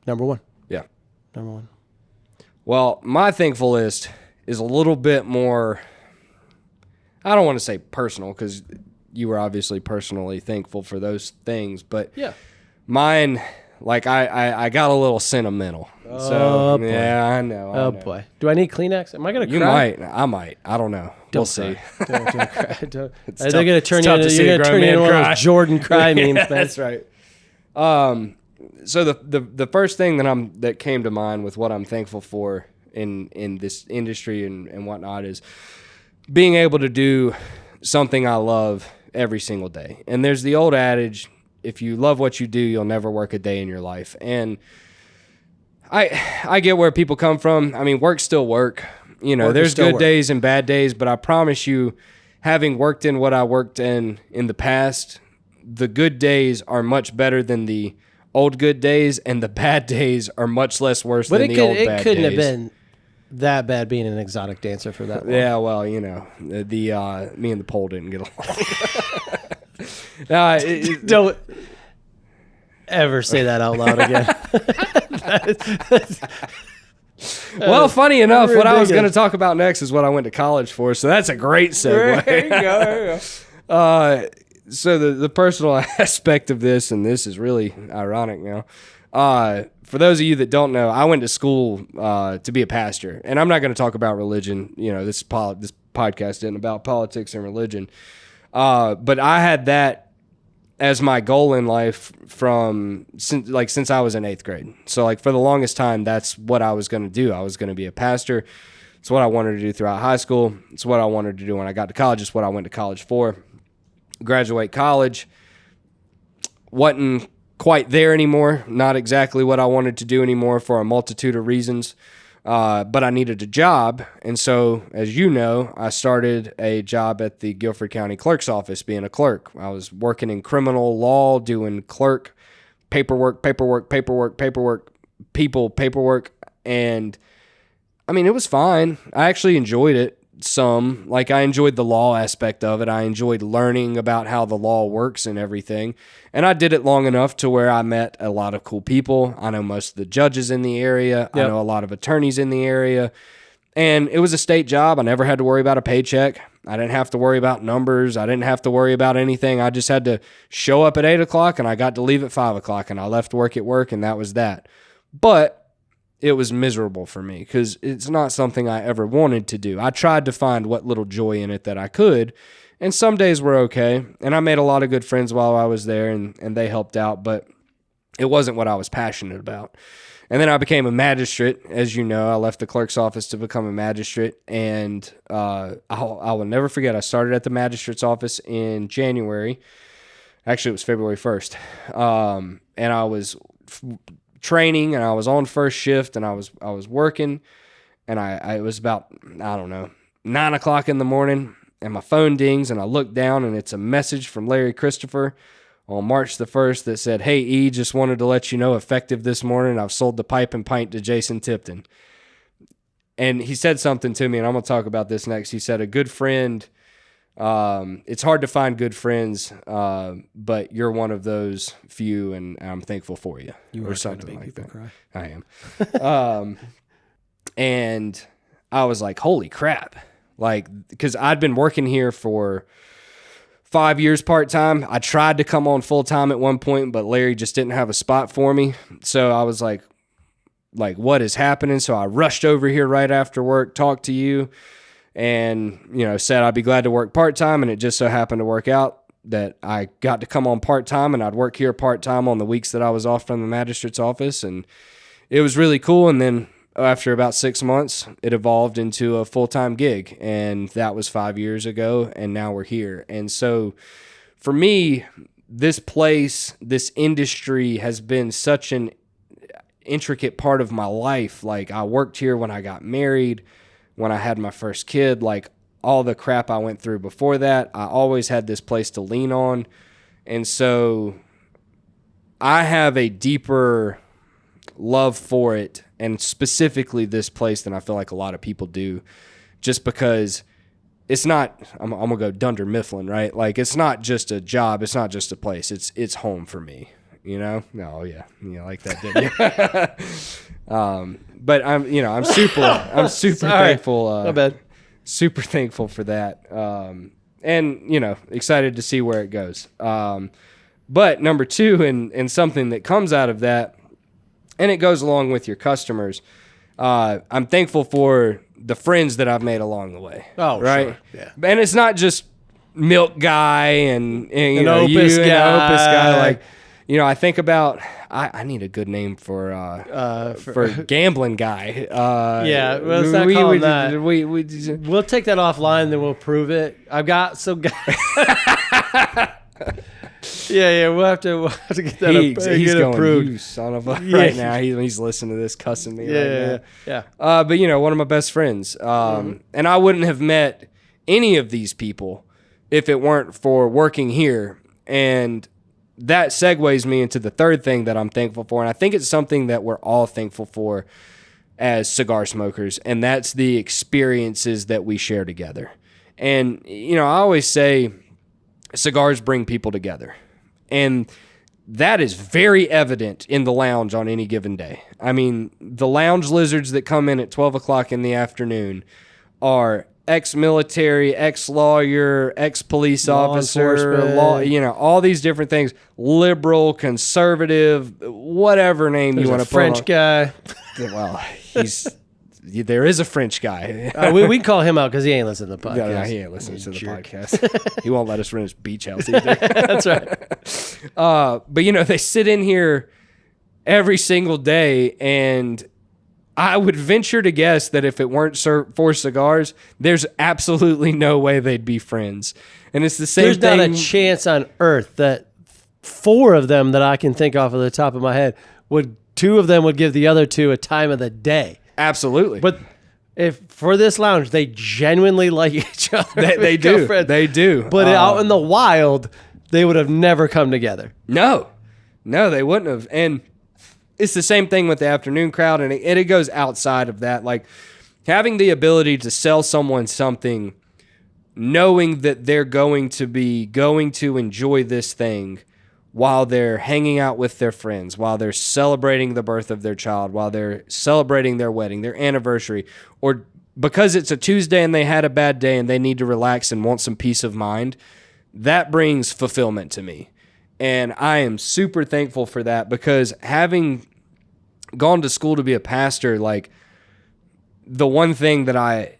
number one. Yeah. Number one. Well, my thankful list is a little bit more, I don't want to say personal because you were obviously personally thankful for those things, but mine, like I got a little sentimental. So boy. yeah, I know. Oh boy, do I need Kleenex? Am I gonna cry? You might. I might. I don't know. We'll see. Don't cry. Don't. It's They're tough- gonna it's turn you tough to into, see you're a gonna grown turn you man into one of cry. those Jordan cry memes, man. That's right. So the first thing that came to mind with what I'm thankful for in this industry and whatnot is being able to do something I love every single day. And there's the old adage, if you love what you do, you'll never work a day in your life. And I get where people come from. I mean, work's still work. You know, there's good days and bad days, but I promise you, having worked in what I worked in the past, the good days are much better than the old good days, and the bad days are much less worse than the old bad days. But it couldn't have been that bad being an exotic dancer for that long. Yeah, well, you know, me and the pole didn't get along. Don't ever say that out loud again. Well, funny enough, what I was going to talk about next is what I went to college for, so that's a great segue. There you go. So the personal aspect of this, and this is really ironic now. For those of you that don't know, I went to school to be a pastor, and I'm not going to talk about religion. You know, this podcast isn't about politics and religion, but I had that as my goal in life since I was in 8th grade. So like for the longest time, that's what I was going to do. I was going to be a pastor. It's what I wanted to do throughout high school. It's what I wanted to do when I got to college. It's what I went to college for. Graduate college, wasn't quite there anymore. Not exactly what I wanted to do anymore for a multitude of reasons. But I needed a job. And so, as you know, I started a job at the Guilford County Clerk's Office being a clerk. I was working in criminal law, doing clerk paperwork. And I mean, it was fine. I actually enjoyed it some. Like, I enjoyed the law aspect of it. I enjoyed learning about how the law works and everything. And I did it long enough to where I met a lot of cool people. I know most of the judges in the area. Yep. I know a lot of attorneys in the area. And it was a state job. I never had to worry about a paycheck. I didn't have to worry about numbers. I didn't have to worry about anything. I just had to show up at 8 o'clock and I got to leave at 5 o'clock and I left work at work and that was that. But it was miserable for me because it's not something I ever wanted to do. I tried to find what little joy in it that I could, and some days were okay, and I made a lot of good friends while I was there, and they helped out, but it wasn't what I was passionate about. And then I became a magistrate. As you know, I left the clerk's office to become a magistrate, and I will never forget, I started at the magistrate's office in January. Actually, it was February 1st, and I was training and I was on first shift and I was working and I it was about, I don't know, 9 o'clock in the morning and my phone dings and I look down and it's a message from Larry Christopher on March the 1st that said, "Hey E, just wanted to let you know effective this morning, I've sold the Pipe and Pint to Jason Tipton." And he said something to me, and I'm going to talk about this next. He said, "A good friend, it's hard to find good friends, but you're one of those few, and I'm thankful for you." You or are something trying to make like people that. cry. I am. And I was like, holy crap. Like, because I'd been working here for 5 years part-time. I tried to come on full-time at one point, but Larry just didn't have a spot for me. So I was like, what is happening? So I rushed over here right after work, talked to you, and, you know, said I'd be glad to work part-time, and it just so happened to work out that I got to come on part-time, and I'd work here part-time on the weeks that I was off from the magistrate's office, and it was really cool. And then after about 6 months, it evolved into a full-time gig, and that was 5 years ago, and now we're here. And so for me, this place, this industry has been such an intricate part of my life. Like, I worked here when I got married, when I had my first kid, like all the crap I went through before that, I always had this place to lean on. And so I have a deeper love for it, and specifically this place, than I feel like a lot of people do, just because it's not, I'm going to go Dunder Mifflin, right? Like, it's not just a job. It's not just a place. It's home for me, you know? Oh yeah. You like that, didn't you? But I'm super thankful. My bad. Super thankful for that. And, excited to see where it goes. But number two, and something that comes out of that, and it goes along with your customers. I'm thankful for the friends that I've made along the way. Oh, right. sure. Yeah. And it's not just milk guy and you know, Opus you and guy. an Opus guy. Like, you know, I think about, I need a good name for gambling guy. Yeah, well, let's not call him that. We We'll take that offline, then we'll prove it. I've got some guy. Yeah, we'll have to get that he's going, approved. you son of a, right now. He's listening to this, cussing me right now. Yeah. But, you know, one of my best friends. And I wouldn't have met any of these people if it weren't for working here. And that segues me into the third thing that I'm thankful for. And I think it's something that we're all thankful for as cigar smokers. And that's the experiences that we share together. And, you know, I always say cigars bring people together. And that is very evident in the lounge on any given day. I mean, the lounge lizards that come in at 12 o'clock in the afternoon are ex-military, ex-lawyer, ex-police officer, you know, all these different things, liberal, conservative, whatever name you want to put on. French guy. Well, there is a French guy. We call him out because he ain't listening to the podcast. No, he ain't listening to the podcast. He won't let us rent his beach house either. That's right. But, you know, they sit in here every single day, and I would venture to guess that if it weren't for cigars, there's absolutely no way they'd be friends. And it's the same There's thing. not a chance on earth that 4 of them that I can think off of the top of my head two of them would give the other 2 a time of the day. Absolutely. But if for this lounge, they genuinely like each other. They do. They do. But out in the wild, they would have never come together. No, they wouldn't have. And it's the same thing with the afternoon crowd. And it goes outside of that. Like having the ability to sell someone something, knowing that they're going to enjoy this thing while they're hanging out with their friends, while they're celebrating the birth of their child, while they're celebrating their wedding, their anniversary, or because it's a Tuesday and they had a bad day and they need to relax and want some peace of mind, that brings fulfillment to me. And I am super thankful for that because having gone to school to be a pastor, like the one thing that I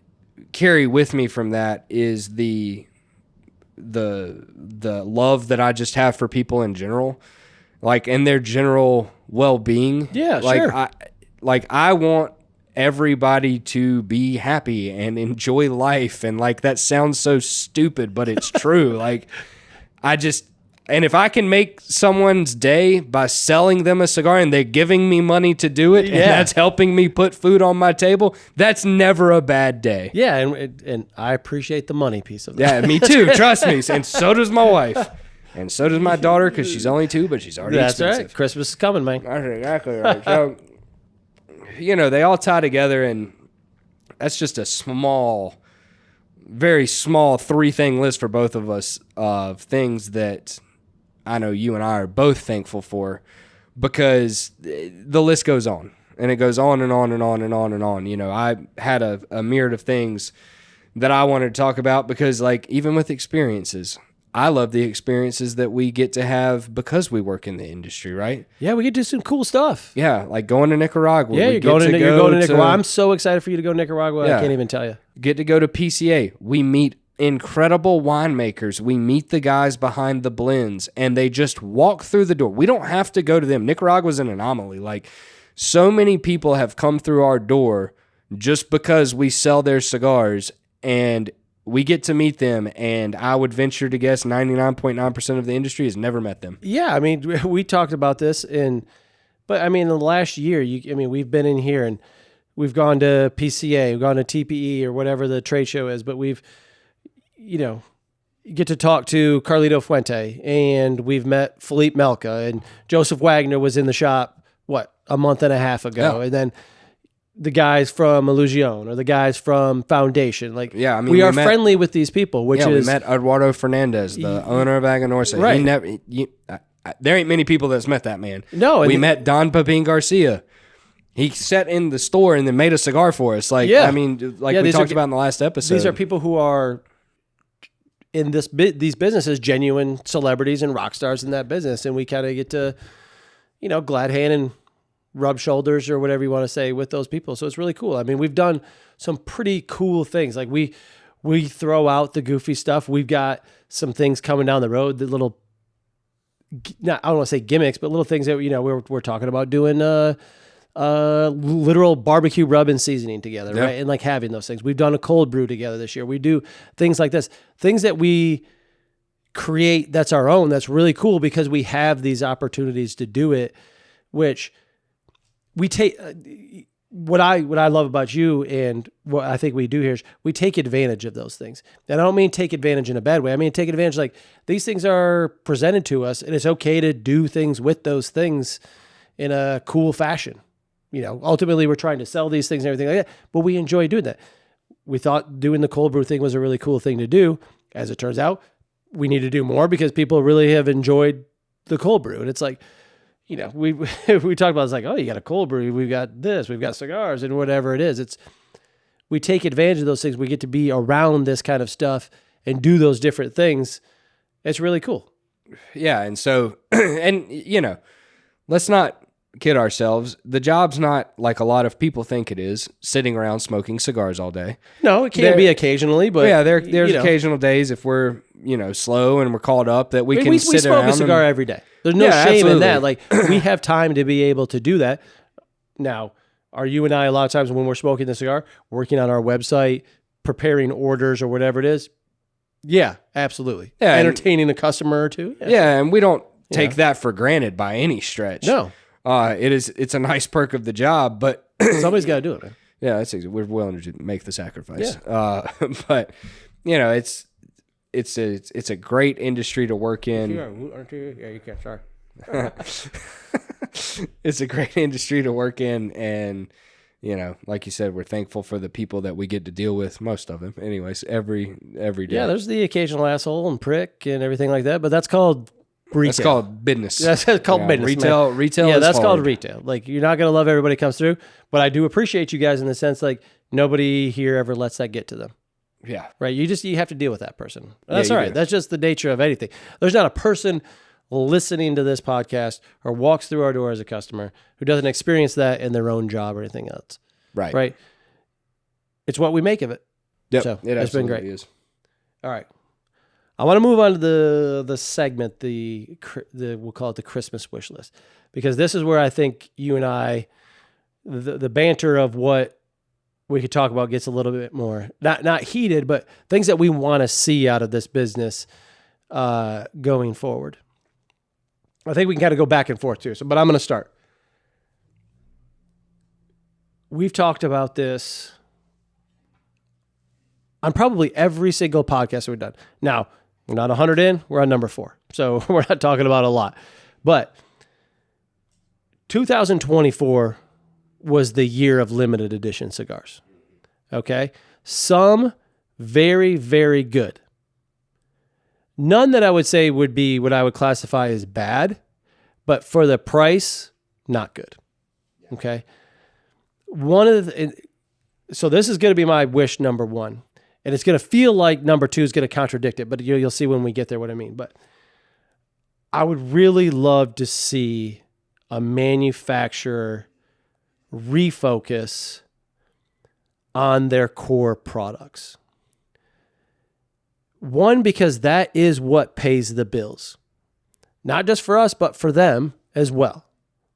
carry with me from that is the love that I just have for people in general, like in their general well-being. Yeah, like sure. I want everybody to be happy and enjoy life, and like that sounds so stupid, but it's true. Like and if I can make someone's day by selling them a cigar and they're giving me money to do it, and that's helping me put food on my table, that's never a bad day. Yeah, and I appreciate the money piece of that. Yeah, me too. Trust me. And so does my wife. And so does my daughter because she's only 2, but she's already expensive. Right. Christmas is coming, man. That's exactly right. So, you know, they all tie together, and that's just a very small 3-thing list for both of us of things that I know you and I are both thankful for, because the list goes on, and it goes on and on and on and on and on. You know, I had a myriad of things that I wanted to talk about because, like, even with experiences, I love the experiences that we get to have because we work in the industry, right? Yeah, we get to do some cool stuff. Yeah, like going to Nicaragua. Yeah, you're going to Nicaragua. I'm so excited for you to go to Nicaragua. Yeah. I can't even tell you. Get to go to PCA. We meet incredible winemakers. We meet the guys behind the blends, and they just walk through the door. We don't have to go to them. Nicaragua's an anomaly. Like, so many people have come through our door just because we sell their cigars, and we get to meet them, and I would venture to guess 99.9% of the industry has never met them. Yeah, I mean, we talked about this, but I mean, in the last year, we've been in here, and we've gone to PCA, we've gone to TPE, or whatever the trade show is, but we've, you get to talk to Carlito Fuente, and we've met Philippe Melka, and Joseph Wagner was in the shop, a month and a half ago, and then the guys from Illusion or the guys from Foundation. Like, we are friendly with these people, we met Eduardo Fernandez, the owner of Aganorsa. Right. There ain't many people that's met that man. No. We met Don Pepin Garcia. He sat in the store and then made a cigar for us. Like, I mean, like we talked about in the last episode. These are people who are in these businesses, genuine celebrities and rock stars in that business. And we kind of get to, glad hand and rub shoulders or whatever you want to say with those people. So it's really cool. I mean, we've done some pretty cool things. Like we throw out the goofy stuff. We've got some things coming down the road, the little, I don't want to say gimmicks, but little things that, we're talking about doing literal barbecue rub and seasoning together, right? And like having those things. We've done a cold brew together this year. We do things like this, things that we create that's our own. That's really cool because we have these opportunities to do it, which we take. What I love about you and what I think we do here is we take advantage of those things. And I don't mean take advantage in a bad way. I mean take advantage like these things are presented to us and it's okay to do things with those things in a cool fashion. Ultimately we're trying to sell these things and everything like that, but we enjoy doing that. We thought doing the cold brew thing was a really cool thing to do. As it turns out, we need to do more because people really have enjoyed the cold brew. And it's like, we talk about, it's like, oh, you got a cold brew, we've got this, we've got cigars and whatever it is. We take advantage of those things. We get to be around this kind of stuff and do those different things. It's really cool. Yeah. And so, and let's not kid ourselves. The job's not like a lot of people think it is, sitting around smoking cigars all day. No, it can be occasionally, but yeah, there's occasional days if we're, slow and we're called up that we can sit we smoke a cigar every day. There's no shame in that. Like we have time to be able to do that. Now, are you and I a lot of times when we're smoking the cigar, working on our website, preparing orders or whatever it is? Yeah, absolutely. Yeah, entertaining a customer or two. Yeah, and we don't take that for granted by any stretch. No. It's a nice perk of the job, but somebody's got to do it, man. Yeah, that's exactly. We're willing to make the sacrifice. Yeah. But it's a great industry to work in. Aren't you? Yeah, you can. Sorry. It's a great industry to work in, and like you said, we're thankful for the people that we get to deal with. Most of them, anyways, every day. Yeah, there's the occasional asshole and prick and everything like that, but that's called retail. That's called business. That's called business. Retail. Yeah, that's hard. called retail. Like you're not gonna love everybody comes through, but I do appreciate you guys in the sense like nobody here ever lets that get to them. Yeah. Right. You have to deal with that person. That's all right. That's just the nature of anything. There's not a person listening to this podcast or walks through our door as a customer who doesn't experience that in their own job or anything else. Right. Right. It's what we make of it. Yep. So it's been great. Is. All right. I want to move on to the segment, the we'll call it the Christmas wish list, because this is where I think you and I, the banter of what we could talk about gets a little bit more, not heated, but things that we want to see out of this business going forward. I think we can kind of go back and forth too. But I'm going to start. We've talked about this on probably every single podcast we've done. Now, we're not 100 in, we're on number 4. So we're not talking about a lot. But 2024 was the year of limited edition cigars. Okay? Some very, very good. None that I would say would be what I would classify as bad, but for the price, not good. Okay? So this is going to be my wish number 1. And it's going to feel like number 2 is going to contradict it, but you'll see when we get there what I mean. But I would really love to see a manufacturer refocus on their core products. One, because that is what pays the bills. Not just for us, but for them as well.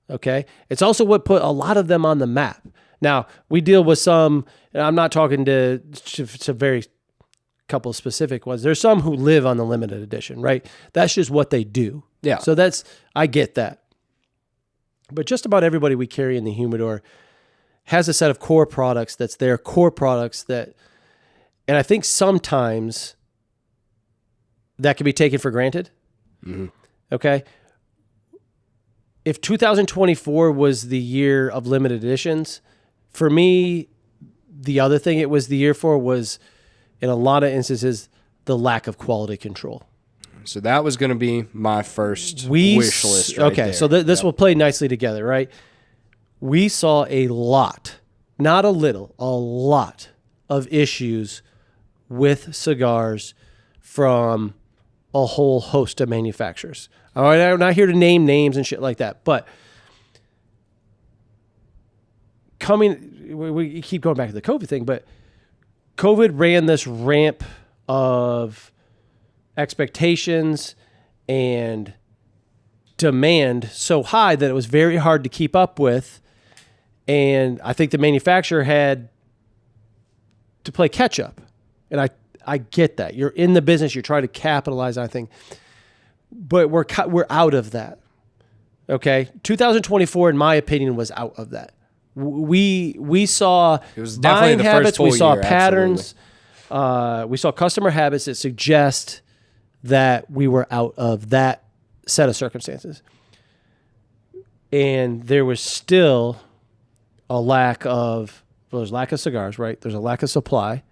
Okay? It's also what put a lot of them on the map. Now, we deal with some, and I'm not talking to very couple of specific ones. There's some who live on the limited edition, right? That's just what they do. Yeah. So I get that. But just about everybody we carry in the humidor has a set of core products that's their core products and I think sometimes that can be taken for granted. Mm-hmm. Okay. If 2024 was the year of limited editions, for me, the other thing it was the year for was, in a lot of instances, the lack of quality control. So that was going to be my first wish list right there. So this will play nicely together, right? We saw a lot, not a little, a lot of issues with cigars from a whole host of manufacturers. All right, I'm not here to name names and shit like that, but we keep going back to the COVID thing, but COVID ran this ramp of expectations and demand so high that it was very hard to keep up with. And I think the manufacturer had to play catch up. And I get that. You're in the business, you're trying to capitalize, I think. But we're out of that. Okay? 2024, in my opinion, was out of that. We saw buying habits, we saw patterns, we saw customer habits that suggest that we were out of that set of circumstances. And there was still a lack of cigars, right? There's a lack of supply,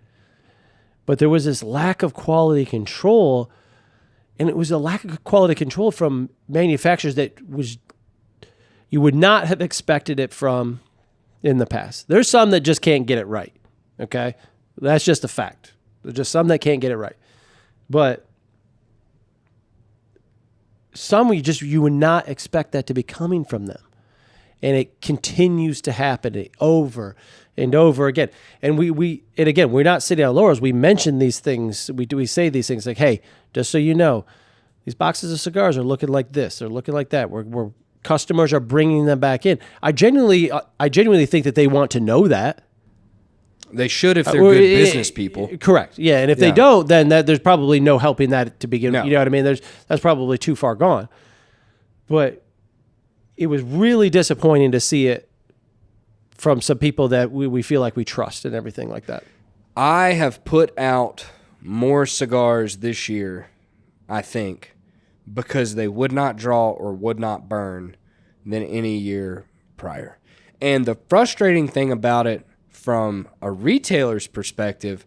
but there was this lack of quality control, and it was a lack of quality control from manufacturers that you would not have expected it from in the past. There's some that just can't get it right, okay? That's just a fact. There's just some that can't get it right. But some you would not expect that to be coming from them. And it continues to happen over and over again. And we're not sitting on laurels. We mention these things. We say these things like, hey, just so you know, these boxes of cigars are looking like this. They're looking like that. We're customers are bringing them back in. I genuinely think that they want to know that. They should if they're good business people. Correct. Yeah, and if they don't, then there's probably no helping that to begin with. You know what I mean? That's probably too far gone. But it was really disappointing to see it from some people that we feel like we trust and everything like that. I have put out more cigars this year, I think, because they would not draw or would not burn than any year prior. And the frustrating thing about it from a retailer's perspective,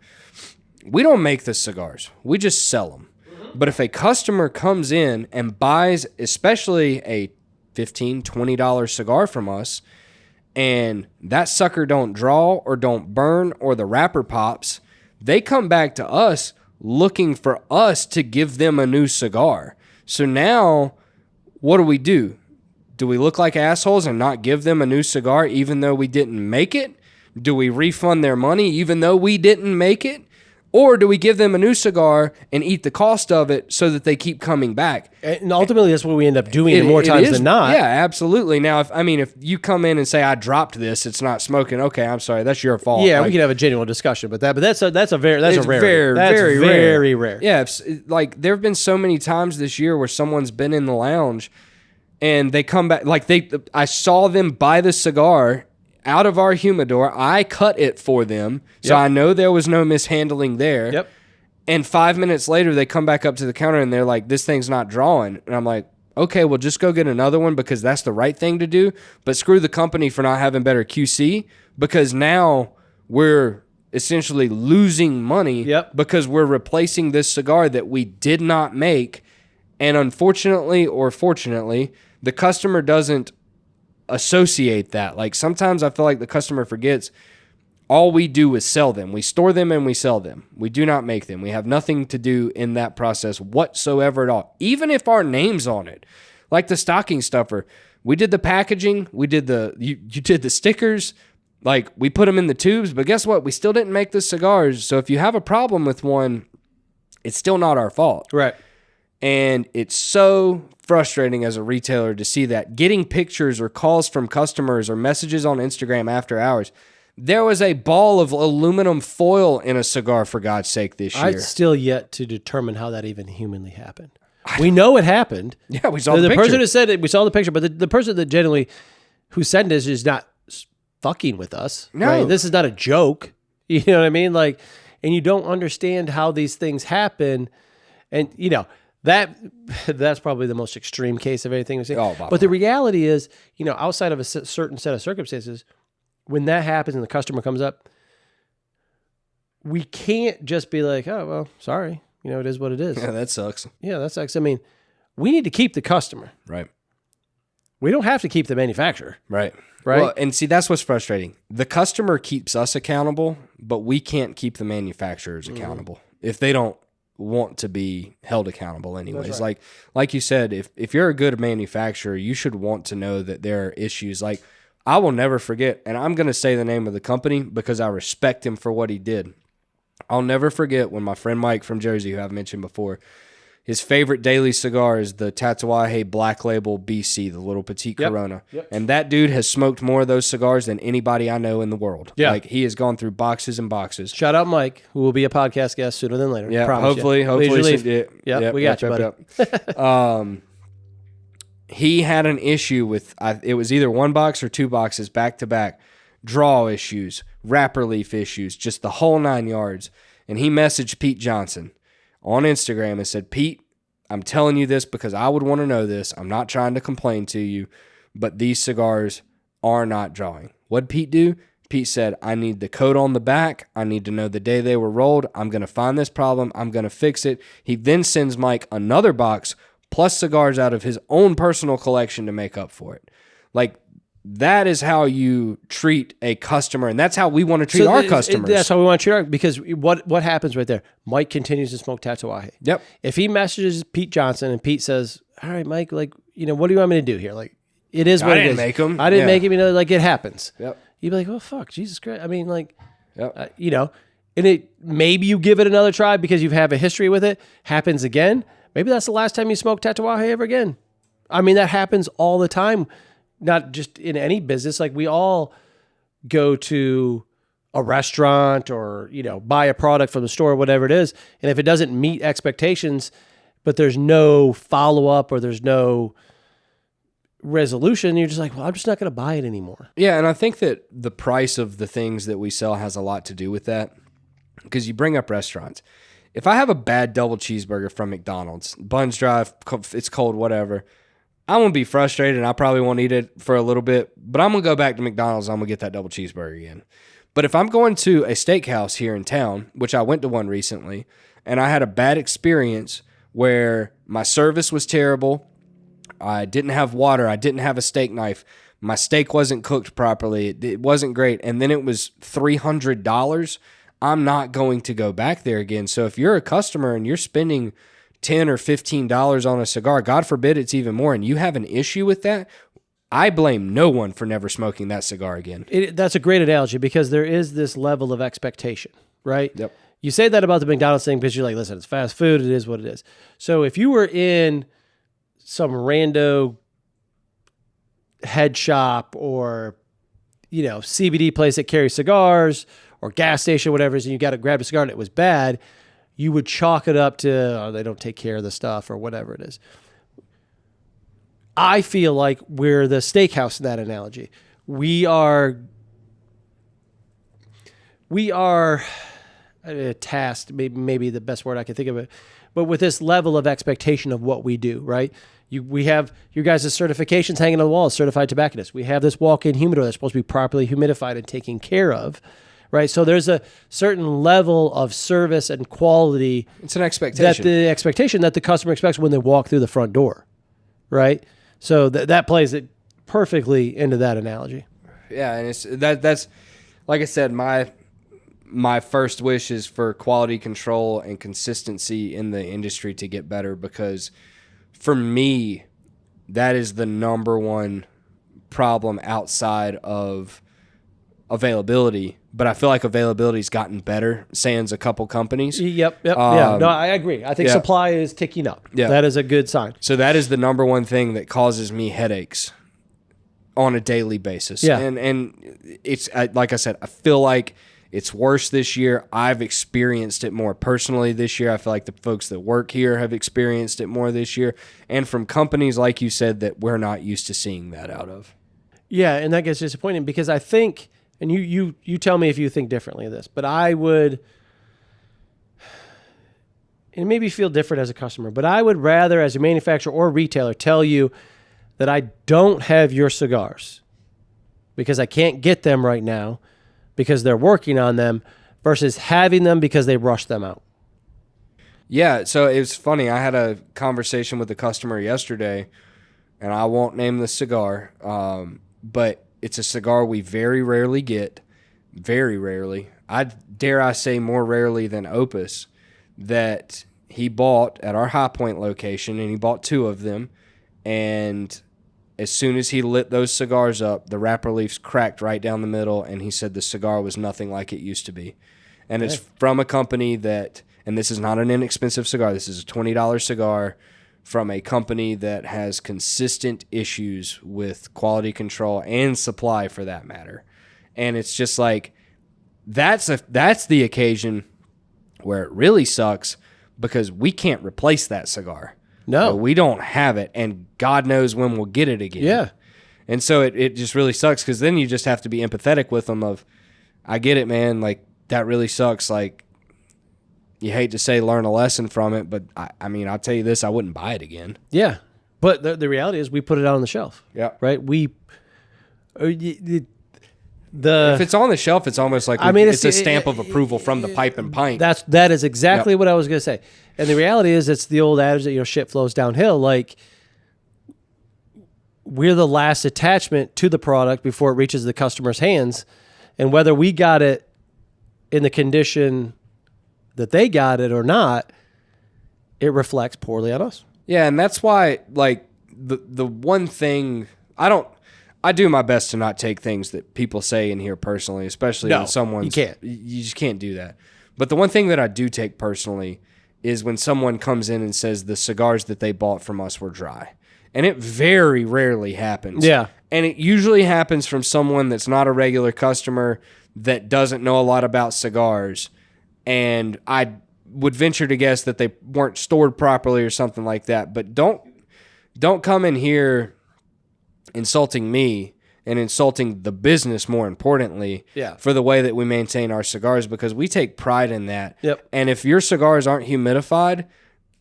we don't make the cigars. We just sell them. Mm-hmm. But if a customer comes in and buys especially a $15, $20 cigar from us, and that sucker don't draw or don't burn or the wrapper pops, they come back to us looking for us to give them a new cigar. So now, what do? Do we look like assholes and not give them a new cigar even though we didn't make it? Do we refund their money even though we didn't make it? Or do we give them a new cigar and eat the cost of it so that they keep coming back? And ultimately, that's what we end up doing more times than not. Yeah, absolutely. Now, if you come in and say, I dropped this, it's not smoking, okay, I'm sorry, that's your fault. Yeah, we can have a genuine discussion, but that's a very rare. Yeah, there have been so many times this year where someone's been in the lounge and they come back, I saw them buy the cigar out of our humidor. I cut it for them, so I know there was no mishandling there. Yep. And 5 minutes later, they come back up to the counter and they're like, this thing's not drawing. And I'm like, okay, well, just go get another one because that's the right thing to do. But screw the company for not having better QC, because now we're essentially losing money because we're replacing this cigar that we did not make. And unfortunately or fortunately, the customer doesn't associate that. Like sometimes I feel like the customer forgets all we do is sell them. We store them and we sell them. We do not make them. We have nothing to do in that process whatsoever at all. Even if our name's on it, like the stocking stuffer, we did the packaging, we did you did the stickers, like we put them in the tubes, but guess what? We still didn't make the cigars. So if you have a problem with one, it's still not our fault. Right. And it's so frustrating as a retailer to see that. Getting pictures or calls from customers or messages on Instagram after hours. There was a ball of aluminum foil in a cigar, for God's sake, this year. I'm still yet to determine how that even humanly happened. We know it happened. Yeah, we saw the picture. The person who said it, we saw the picture, but the person that generally who sent this is not fucking with us. No. Right? This is not a joke. You know what I mean? Like, and you don't understand how these things happen. And, you know, that's probably the most extreme case of anything we've seen. But the reality is, you know, outside of a certain set of circumstances, when that happens and the customer comes up, we can't just be like, oh, well, sorry. You know, it is what it is. Yeah, that sucks. Yeah, that sucks. I mean, we need to keep the customer. Right. We don't have to keep the manufacturer. Right. Right. Well, and see, that's what's frustrating. The customer keeps us accountable, but we can't keep the manufacturers accountable if they don't want to be held accountable anyways. Right. Like you said, if you're a good manufacturer, you should want to know that there are issues. Like I will never forget, and I'm going to say the name of the company because I respect him for what he did. I'll never forget when my friend Mike from Jersey, who I've mentioned before, his favorite daily cigar is the Tatuaje Black Label BC, the little petite Corona. Yep. And that dude has smoked more of those cigars than anybody I know in the world. Yeah. Like, he has gone through boxes and boxes. Shout out Mike, who will be a podcast guest sooner than later. Yeah, Promise hopefully. you. Leave your leave. We got you, buddy. He had an issue with, it was either one box or two boxes back to back, draw issues, wrapper leaf issues, just the whole 9 yards. And he messaged Pete Johnson on Instagram and said, Pete, I'm telling you this because I would want to know this. I'm not trying to complain to you, but these cigars are not drawing. What'd Pete do? Pete said, I need the code on the back. I need to know the day they were rolled. I'm going to find this problem. I'm going to fix it. He then sends Mike another box plus cigars out of his own personal collection to make up for it. Like, that is how you treat a customer, and that's how we want to treat our customers. That's how we want to treat our, because what happens right there? Mike continues to smoke Tatuaje. Yep. If he messages Pete Johnson and Pete says, all right, Mike, like, what do you want me to do here? Like, it is what it is. I didn't make him. I didn't make him, like, it happens. Yep. You'd be like, well, fuck, Jesus Christ. I mean, like, yep. And maybe you give it another try because you have a history with it, happens again. Maybe that's the last time you smoke Tatuaje ever again. I mean, that happens all the time. Not just in any business. Like, we all go to a restaurant or, buy a product from the store, whatever it is. And if it doesn't meet expectations, but there's no follow-up or there's no resolution, you're just like, well, I'm just not going to buy it anymore. Yeah, and I think that the price of the things that we sell has a lot to do with that. Because you bring up restaurants. If I have a bad double cheeseburger from McDonald's, buns dry, it's cold, whatever, I'm going to be frustrated and I probably won't eat it for a little bit, but I'm going to go back to McDonald's and I'm going to get that double cheeseburger again. But if I'm going to a steakhouse here in town, which I went to one recently, and I had a bad experience where my service was terrible, I didn't have water, I didn't have a steak knife, my steak wasn't cooked properly, it wasn't great, and then it was $300, I'm not going to go back there again. So if you're a customer and you're spending $10 or $15 on a cigar, God forbid it's even more, and you have an issue with that, I blame no one for never smoking that cigar again. That's a great analogy because there is this level of expectation, right? Yep. You say that about the McDonald's thing because you're like, listen, it's fast food. It is what it is. So if you were in some rando head shop or, CBD place that carries cigars or gas station, whatever it is, and you got to grab a cigar and it was bad, you would chalk it up to, they don't take care of the stuff or whatever it is. I feel like we're the steakhouse in that analogy. We are tasked, maybe the best word I can think of it, but with this level of expectation of what we do, right? We have your guys' certifications hanging on the wall, certified tobacconist. We have this walk-in humidor that's supposed to be properly humidified and taken care of. Right, so there's a certain level of service and quality. It's an expectation. The expectation that the customer expects when they walk through the front door, right? So that plays it perfectly into that analogy. Yeah, and that's like I said, my first wish is for quality control and consistency in the industry to get better, because for me, that is the number one problem outside of availability. But I feel like availability's gotten better, sans a couple companies. Yep. Yeah, no, I agree. I think supply is ticking up. Yeah. That is a good sign. So that is the number one thing that causes me headaches on a daily basis. Yeah. And it's, like I said, I feel like it's worse this year. I've experienced it more personally this year. I feel like the folks that work here have experienced it more this year. And from companies, like you said, that we're not used to seeing that out of. Yeah, and that gets disappointing because I think... And you tell me if you think differently of this, but I would, and maybe feel different as a customer, but I would rather, as a manufacturer or retailer, tell you that I don't have your cigars because I can't get them right now because they're working on them versus having them because they rushed them out. Yeah, so it was funny. I had a conversation with a customer yesterday, and I won't name the cigar, but it's a cigar we very rarely get, very rarely. Dare I say more rarely than Opus, that he bought at our High Point location, and he bought 2 of them. And as soon as he lit those cigars up, the wrapper leaves cracked right down the middle, and he said the cigar was nothing like it used to be. And it's from a company that, and this is not an inexpensive cigar, this is a $20 cigar from a company that has consistent issues with quality control and supply for that matter. And it's just like, that's the occasion where it really sucks because we can't replace that cigar. No. We don't have it, and God knows when we'll get it again. Yeah. And so it just really sucks because then you just have to be empathetic with them of, I get it, man, like, that really sucks. Like, you hate to say learn a lesson from it, but I mean, I'll tell you this, I wouldn't buy it again. Yeah. But the reality is we put it out on the shelf. Yeah. Right? If it's on the shelf, it's almost like it's a stamp of approval from the Pipe and Pint. That is exactly what I was going to say. And the reality is, it's the old adage that, shit flows downhill. Like, we're the last attachment to the product before it reaches the customer's hands. And whether we got it in the condition that they got it or not, it reflects poorly on us. Yeah, and that's why, like, the one thing, I do my best to not take things that people say in here personally, especially when someone's... You just can't do that. But the one thing that I do take personally is when someone comes in and says the cigars that they bought from us were dry. And it very rarely happens. Yeah. And it usually happens from someone that's not a regular customer that doesn't know a lot about cigars. And I would venture to guess that they weren't stored properly or something like that. But don't come in here insulting me and insulting the business, more importantly, for the way that we maintain our cigars, because we take pride in that. Yep. And if your cigars aren't humidified,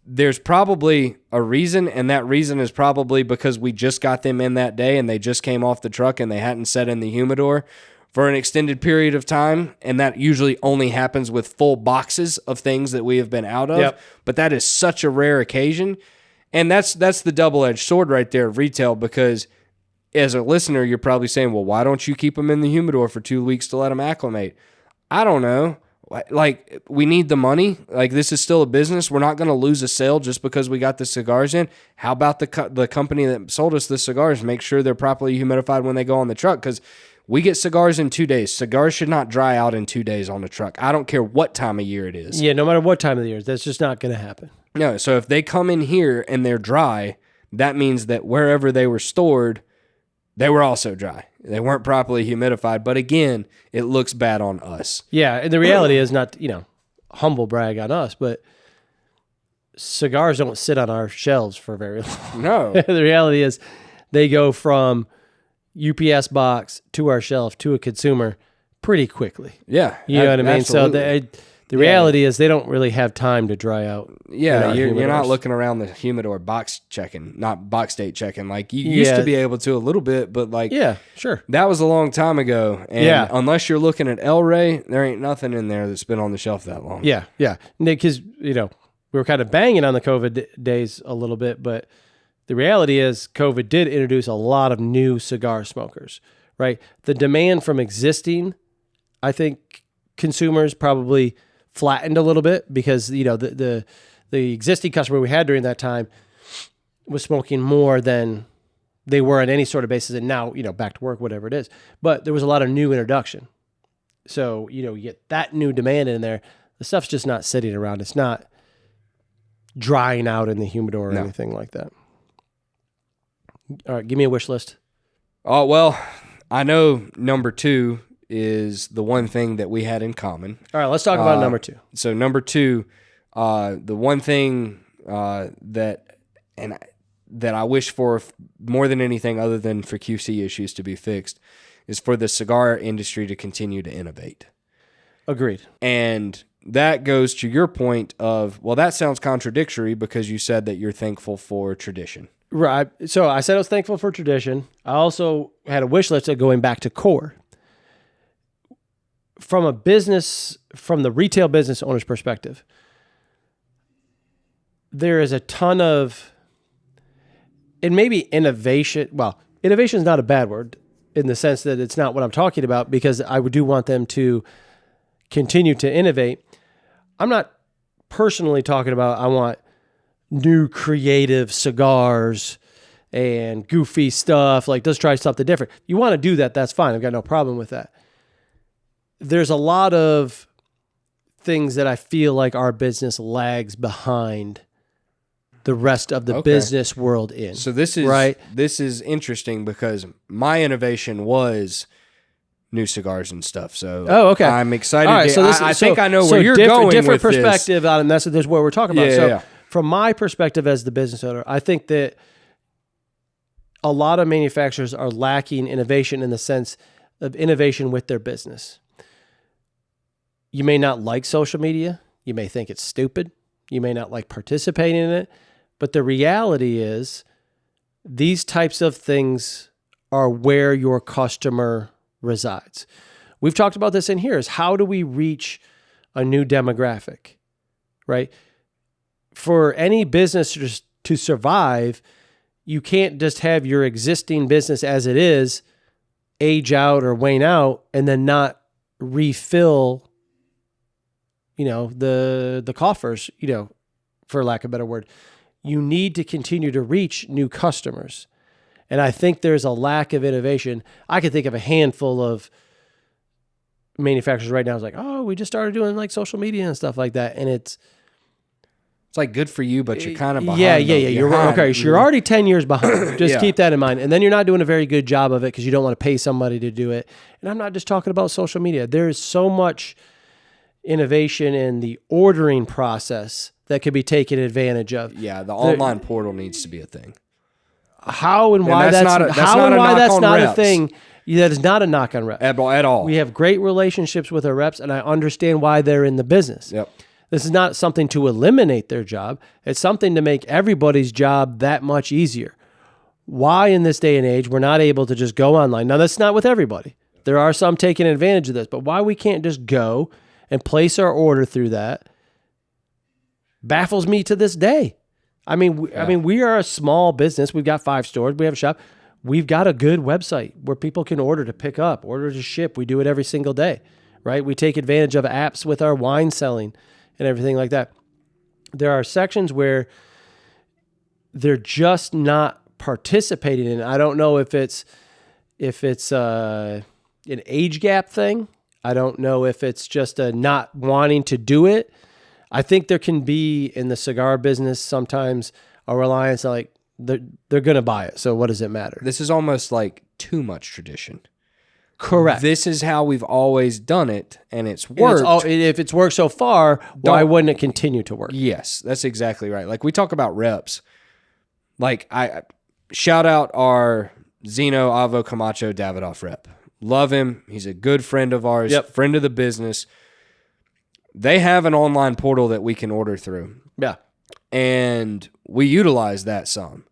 there's probably a reason, and that reason is probably because we just got them in that day and they just came off the truck and they hadn't set in the humidor for an extended period of time, and that usually only happens with full boxes of things that we have been out of. Yep. But that is such a rare occasion, and that's the double-edged sword right there of retail, because as a listener, you're probably saying, well, why don't you keep them in the humidor for 2 weeks to let them acclimate? I don't know. Like, we need the money. Like, this is still a business. We're not going to lose a sale just because we got the cigars in. How about the company that sold us the cigars? Make sure they're properly humidified when they go on the truck, because we get cigars in 2 days. Cigars should not dry out in 2 days on the truck. I don't care what time of year it is. Yeah, no matter what time of the year, that's just not going to happen. No, so if they come in here and they're dry, that means that wherever they were stored, they were also dry. They weren't properly humidified. But again, it looks bad on us. Yeah, and the reality is, not, humble brag on us, but cigars don't sit on our shelves for very long. No. The reality is they go from UPS box to our shelf to a consumer pretty quickly. Yeah. You know what I mean? Absolutely. So the reality is they don't really have time to dry out. Yeah, you're not looking around the humidor box date checking like you used to be able to a little bit, but like, yeah, sure, that was a long time ago. And unless you're looking at El Rey, there ain't nothing in there that's been on the shelf that long. Yeah, because we were kind of banging on the COVID days a little bit, but the reality is COVID did introduce a lot of new cigar smokers. Right, the demand from existing, I think, consumers probably flattened a little bit, because the existing customer we had during that time was smoking more than they were on any sort of basis, and now back to work, whatever it is. But there was a lot of new introduction, so you get that new demand in there. The stuff's just not sitting around. It's not drying out in the humidor or anything like that. All right, give me a wish list. Oh, well, I know number 2 is the one thing that we had in common. All right, let's talk about number 2. So number 2, the one thing that I wish for more than anything other than for QC issues to be fixed is for the cigar industry to continue to innovate. Agreed. And that goes to your point of, well, that sounds contradictory because you said that you're thankful for tradition. Right. So I said I was thankful for tradition. I also had a wish list of going back to core. From the retail business owner's perspective, there is a ton of, and maybe innovation. Well, innovation is not a bad word in the sense that it's not what I'm talking about, because I do want them to continue to innovate. I'm not personally talking about I want new creative cigars and goofy stuff. Like, let's try something different. You want to do that, that's fine. I've got no problem with that. There's a lot of things that I feel like our business lags behind the rest of the business world in. So this is right. This is interesting because my innovation was new cigars and stuff. So okay. I'm excited. All right, so I think I know where you're going different with perspective this. on it, and that's what we're talking about. Yeah. From my perspective as the business owner, I think that a lot of manufacturers are lacking innovation in the sense of innovation with their business. You may not like social media. You may think it's stupid. You may not like participating in it. But the reality is these types of things are where your customer resides. We've talked about this in here, is how do we reach a new demographic, right? For any business to survive, you can't just have your existing business as it is age out or wane out and then not refill, the coffers, for lack of a better word. You need to continue to reach new customers. And I think there's a lack of innovation. I can think of a handful of manufacturers right now. It's like, oh, we just started doing like social media and stuff like that. And it's like good for you, but you're kind of behind. Yeah. You're okay. So you're already 10 years behind. Just keep that in mind. And then you're not doing a very good job of it because you don't want to pay somebody to do it. And I'm not just talking about social media. There is so much innovation in the ordering process that could be taken advantage of. Yeah, the online portal needs to be a thing. How and why that's not a thing. That is not a knock on reps. At all. We have great relationships with our reps, and I understand why they're in the business. Yep. This is not something to eliminate their job. It's something to make everybody's job that much easier. Why in this day and age we're not able to just go online? Now, that's not with everybody. There are some taking advantage of this, but why we can't just go and place our order through that baffles me to this day. I mean, we are a small business. We've got 5 stores. We have a shop. We've got a good website where people can order to pick up, order to ship. We do it every single day, right? We take advantage of apps with our wine selling and everything like that. There are sections where they're just not participating in. I don't know if it's an age gap thing. I don't know if it's just a not wanting to do it. I think there can be in the cigar business sometimes a reliance on like they're going to buy it. So what does it matter? This is almost like too much tradition. Correct. This is how we've always done it, and it's worked. If it's worked so far, why wouldn't it continue to work? Yes, that's exactly right. Like we talk about reps. Like I shout out our Zeno Avo Camacho Davidoff rep. Love him. He's a good friend of ours, friend of the business. They have an online portal that we can order through. Yeah. And we utilize that some.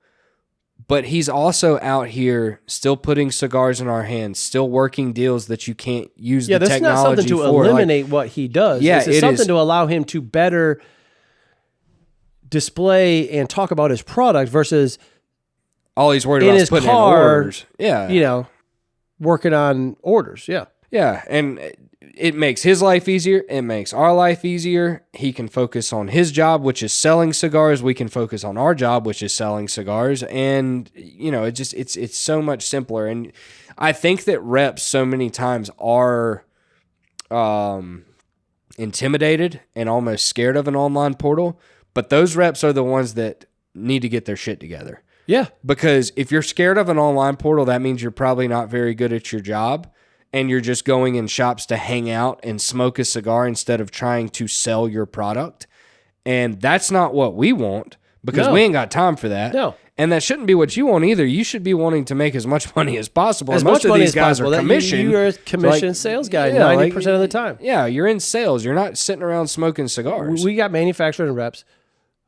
But he's also out here still putting cigars in our hands, still working deals that you can't use the technology for. Yeah, that's not something to eliminate what he does. Yeah, it's something to allow him to better display and talk about his product versus all he's worried about is putting in orders. Yeah. Working on orders. Yeah. Yeah, and it makes his life easier. It makes our life easier. He can focus on his job, which is selling cigars. We can focus on our job, which is selling cigars. And, it's so much simpler. And I think that reps so many times are intimidated and almost scared of an online portal. But those reps are the ones that need to get their shit together. Yeah. Because if you're scared of an online portal, that means you're probably not very good at your job. And you're just going in shops to hang out and smoke a cigar instead of trying to sell your product. And that's not what we want because we ain't got time for that. No. And that shouldn't be what you want either. You should be wanting to make as much money as possible. As most of these guys are commissioned. You're a commissioned sales guy 90% of the time. Yeah, you're in sales. You're not sitting around smoking cigars. We got manufacturers and reps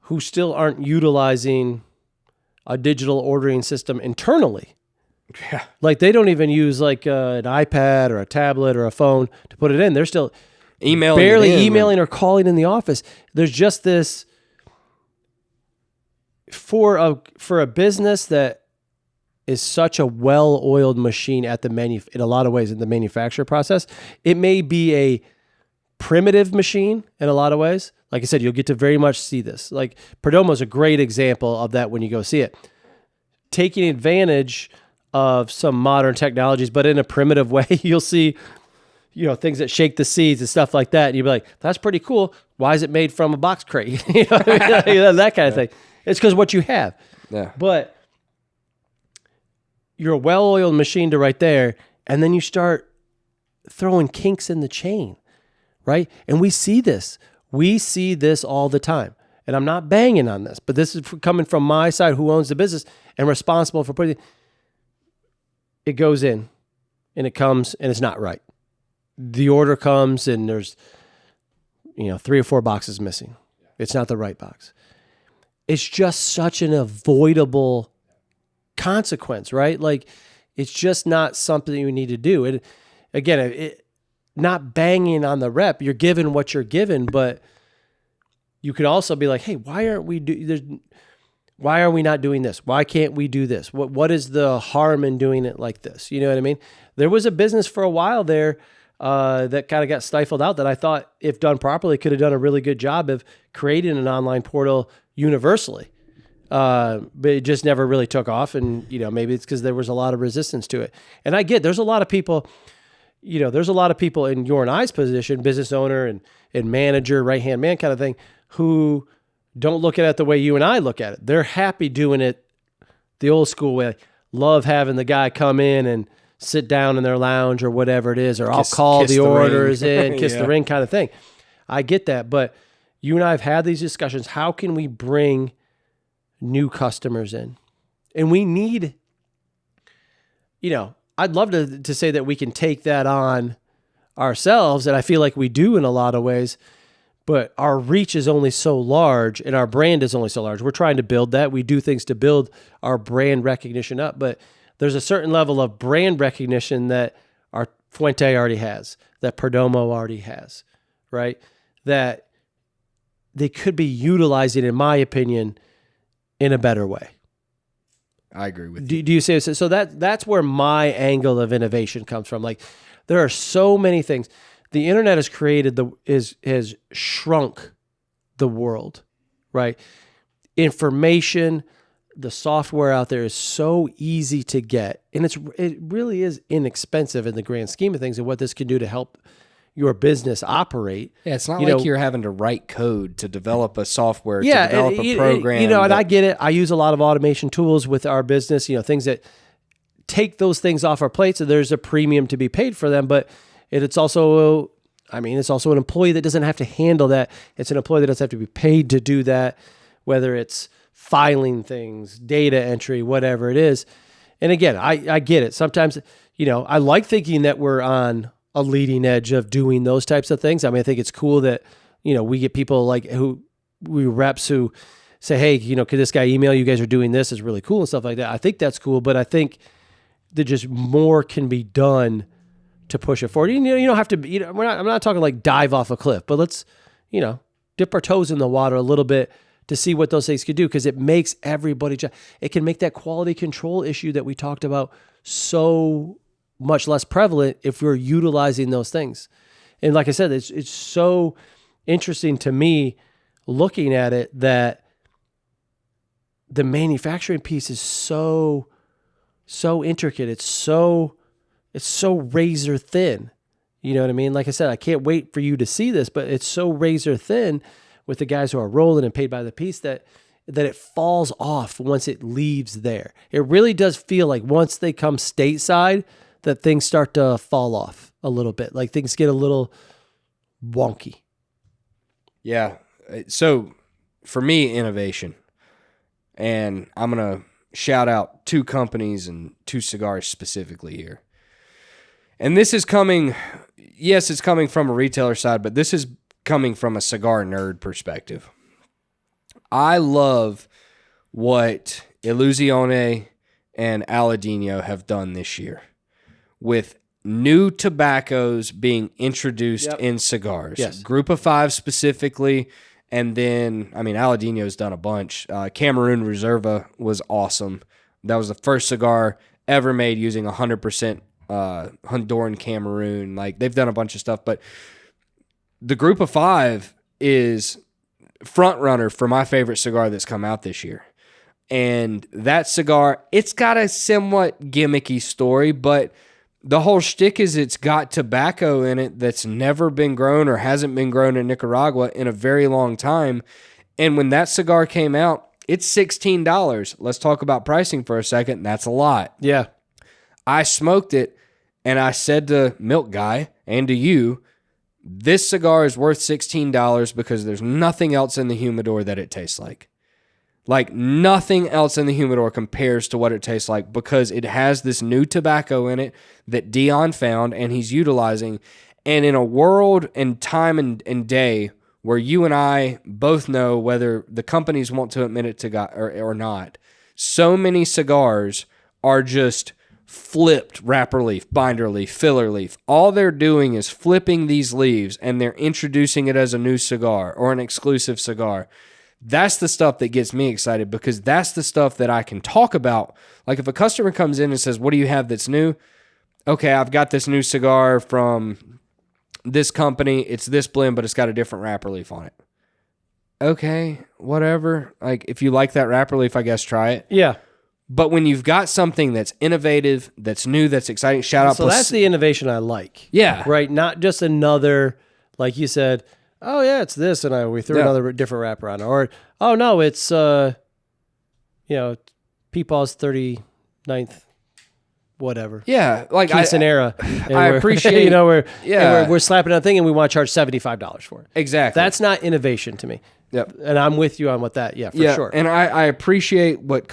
who still aren't utilizing a digital ordering system internally. Yeah. Like they don't even use like an iPad or a tablet or a phone to put it in. They're still emailing or calling in the office. There's just this for a business that is such a well-oiled machine at the in a lot of ways in the manufacture process. It may be a primitive machine in a lot of ways. Like I said, you'll get to very much see this. Like Perdomo is a great example of that when you go see it. taking advantage of some modern technologies, but in a primitive way. You'll see, things that shake the seeds and stuff like that. And you'll be like, that's pretty cool. Why is it made from a box crate? That kind of thing. It's because what you have. Yeah. But you're a well-oiled machine to right there, and then you start throwing kinks in the chain, right? And we see this. We see this all the time. And I'm not banging on this, but this is coming from my side, who owns the business and responsible for putting it goes in, and it comes, and it's not right. The order comes, and there's 3 or 4 boxes missing. It's not the right box. It's just such an avoidable consequence, right? Like, it's just not something you need to do. And again, not banging on the rep. You're given what you're given, but you could also be like, hey, why are we not doing this? Why can't we do this? What is the harm in doing it like this? You know what I mean? There was a business for a while there that kind of got stifled out that I thought, if done properly, could have done a really good job of creating an online portal universally. But it just never really took off. And, maybe it's because there was a lot of resistance to it. And I get, there's a lot of people in your and I's position, business owner and manager, right-hand man kind of thing, who don't look at it the way you and I look at it. They're happy doing it the old school way. Love having the guy come in and sit down in their lounge or whatever it is, or I'll call the orders in, kiss the ring kind of thing. I get that. But you and I have had these discussions. How can we bring new customers in? And we need, I'd love to say that we can take that on ourselves, and I feel like we do in a lot of ways, but our reach is only so large and our brand is only so large. We're trying to build that. We do things to build our brand recognition up, but there's a certain level of brand recognition that our Fuente already has, that Perdomo already has, right? That they could be utilizing, in my opinion, in a better way. I agree with you. Do you say so? So that's where my angle of innovation comes from. Like, there are so many things. The internet has created has shrunk the world, right? Information, the software out there is so easy to get, and it really is inexpensive in the grand scheme of things, and what this can do to help your business operate. Yeah, it's not you're having to write code to develop a software, to develop a program. And I get it. I use a lot of automation tools with our business, things that take those things off our plate, so there's a premium to be paid for them, but it's also an employee that doesn't have to handle that. It's an employee that doesn't have to be paid to do that, whether it's filing things, data entry, whatever it is. And again, I get it. Sometimes, I like thinking that we're on a leading edge of doing those types of things. I mean, I think it's cool that, we get people like reps who say, hey, could this guy email you guys are doing this? Is really cool and stuff like that. I think that's cool, but I think that just more can be done to push it forward. You don't have to, I'm not talking like dive off a cliff, but let's, dip our toes in the water a little bit to see what those things could do, because it makes everybody, it can make that quality control issue that we talked about so much less prevalent if we're utilizing those things. And like I said, it's so interesting to me looking at it that the manufacturing piece is so intricate. It's so razor thin. You know what I mean? Like I said, I can't wait for you to see this, but it's so razor thin with the guys who are rolling and paid by the piece that it falls off once it leaves there. It really does feel like once they come stateside that things start to fall off a little bit. Like things get a little wonky. Yeah. So for me, innovation, and I'm going to shout out 2 companies and 2 cigars specifically here. And this is coming, yes, it's coming from a retailer side, but this is coming from a cigar nerd perspective. I love what Illusione and Aladino have done this year with new tobaccos being introduced in cigars. Yes. Group of 5 specifically, and then, Aladino's done a bunch. Cameroon Reserva was awesome. That was the first cigar ever made using 100% Honduran Cameroon. Like, they've done a bunch of stuff, but the Group of 5 is front runner for my favorite cigar that's come out this year. And that cigar, it's got a somewhat gimmicky story, but the whole shtick is it's got tobacco in it that's never been grown or hasn't been grown in Nicaragua in a very long time. And when that cigar came out, it's $16. Let's talk about pricing for a second. That's a lot. Yeah. I smoked it, and I said to Milk Guy and to you, this cigar is worth $16 because there's nothing else in the humidor that it tastes like. Like nothing else in the humidor compares to what it tastes like because it has this new tobacco in it that Dion found and he's utilizing. And in a world and time and day where you and I both know whether the companies want to admit it to or not, so many cigars are just flipped wrapper leaf, binder leaf, filler leaf. All they're doing is flipping these leaves and they're introducing it as a new cigar or an exclusive cigar. That's the stuff that gets me excited because that's the stuff that I can talk about. Like if a customer comes in and says, what do you have that's new? Okay, I've got this new cigar from this company. It's this blend, but it's got a different wrapper leaf on it. Okay, whatever. Like if you like that wrapper leaf, I guess try it. Yeah. But when you've got something that's innovative, that's new, that's exciting, shout out. So that's the innovation I like. Yeah. Right? Not just another, like you said, oh yeah, it's this, and we threw another different wrapper on it. Or, oh no, it's, Peepaw's 39th, whatever. Yeah. Like Quinceanera. I appreciate, we're slapping on a thing and we want to charge $75 for it. Exactly. That's not innovation to me. Yep. And I'm with you on what that, for sure. And I appreciate what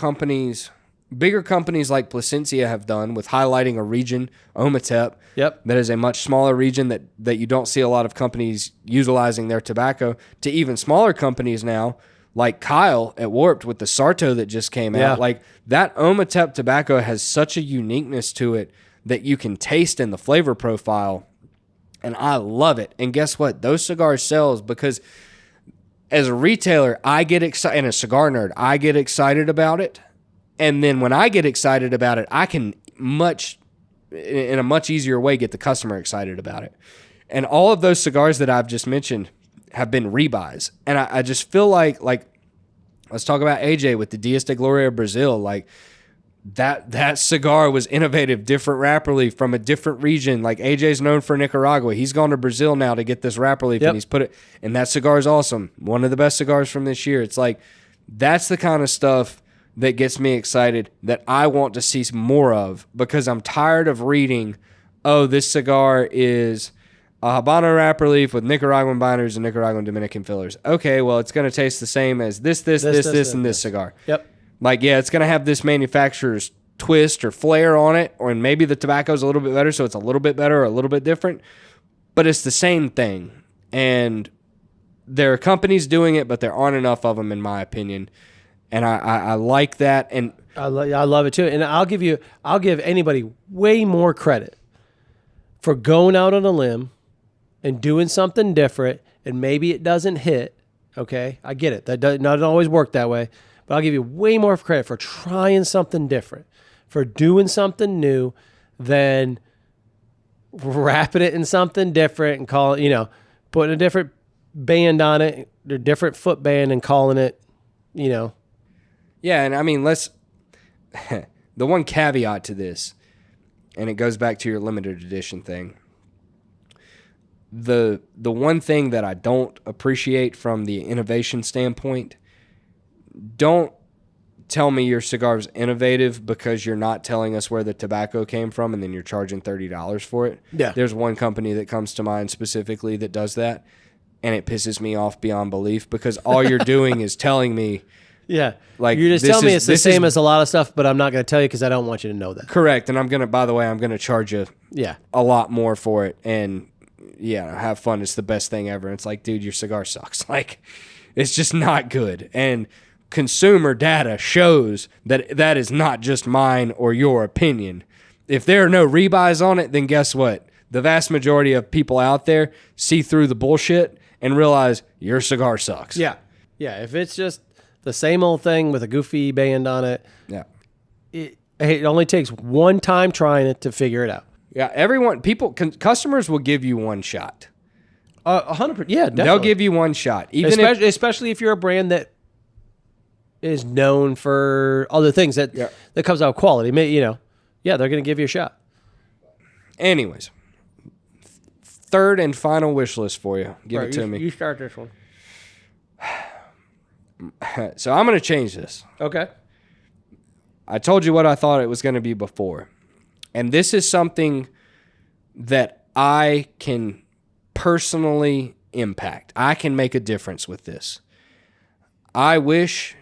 bigger companies like Placencia have done with highlighting a region, Ometep, that is a much smaller region that you don't see a lot of companies utilizing their tobacco, to even smaller companies now, like Kyle at Warped with the Sarto that just came out. Like that Ometep tobacco has such a uniqueness to it that you can taste in the flavor profile, and I love it. And guess what? Those cigars sells because as a retailer, I get excited, and a cigar nerd, I get excited about it. And then when I get excited about it, I can in a much easier way, get the customer excited about it. And all of those cigars that I've just mentioned have been rebuys. And I just feel like, let's talk about AJ with the Dias de Gloria Brazil. Like that cigar was innovative, different wrapper leaf from a different region. Like AJ's known for Nicaragua. He's gone to Brazil now to get this wrapper leaf and he's put it, and that cigar is awesome. One of the best cigars from this year. It's like, that's the kind of stuff that gets me excited that I want to see more of because I'm tired of reading, oh, this cigar is a Habano wrapper leaf with Nicaraguan binders and Nicaraguan Dominican fillers. Okay, well, it's going to taste the same as this, and this cigar. Yep. Like, yeah, it's going to have this manufacturer's twist or flair on it, or maybe the tobacco's a little bit better, so it's a little bit better or a little bit different, but it's the same thing. And there are companies doing it, but there aren't enough of them, in my opinion. And I like that, and I love it too. And I'll give anybody way more credit for going out on a limb and doing something different. And maybe it doesn't hit. Okay, I get it. That doesn't always work that way. But I'll give you way more credit for trying something different, for doing something new, than wrapping it in something different and calling, putting a different band on it, a different foot band, and calling it, Yeah, and I mean, the one caveat to this, and it goes back to your limited edition thing. The one thing that I don't appreciate from the innovation standpoint, don't tell me your cigar is innovative because you're not telling us where the tobacco came from and then you're charging $30 for it. Yeah. There's one company that comes to mind specifically that does that, and it pisses me off beyond belief because all you're doing is telling me, yeah, like, you're just telling me it's the same as a lot of stuff, but I'm not going to tell you because I don't want you to know that. Correct, and I'm going to charge you a lot more for it, and have fun. It's the best thing ever. And it's like, dude, your cigar sucks. Like, it's just not good. And consumer data shows that is not just mine or your opinion. If there are no rebuys on it, then guess what? The vast majority of people out there see through the bullshit and realize your cigar sucks. Yeah. If it's just the same old thing with a goofy band on it. Yeah. It only takes one time trying it to figure it out. Yeah. Customers will give you one shot. 100%. Yeah, definitely. They'll give you one shot. Especially if you're a brand that is known for other things that comes out quality. They're going to give you a shot. Anyways, third and final wish list for you. Give it to me. You start this one. So I'm going to change this. Okay. I told you what I thought it was going to be before. And this is something that I can personally impact. I can make a difference with this. I wish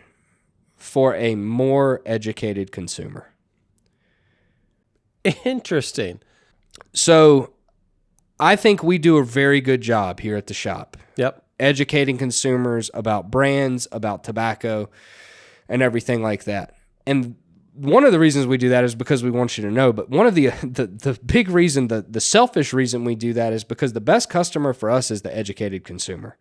for a more educated consumer. Interesting. So I think we do a very good job here at the shop. Yep. Educating consumers about brands, about tobacco, and everything like that. And one of the reasons we do that is because we want you to know. But one of the big reason, the selfish reason we do that is because the best customer for us is the educated consumer.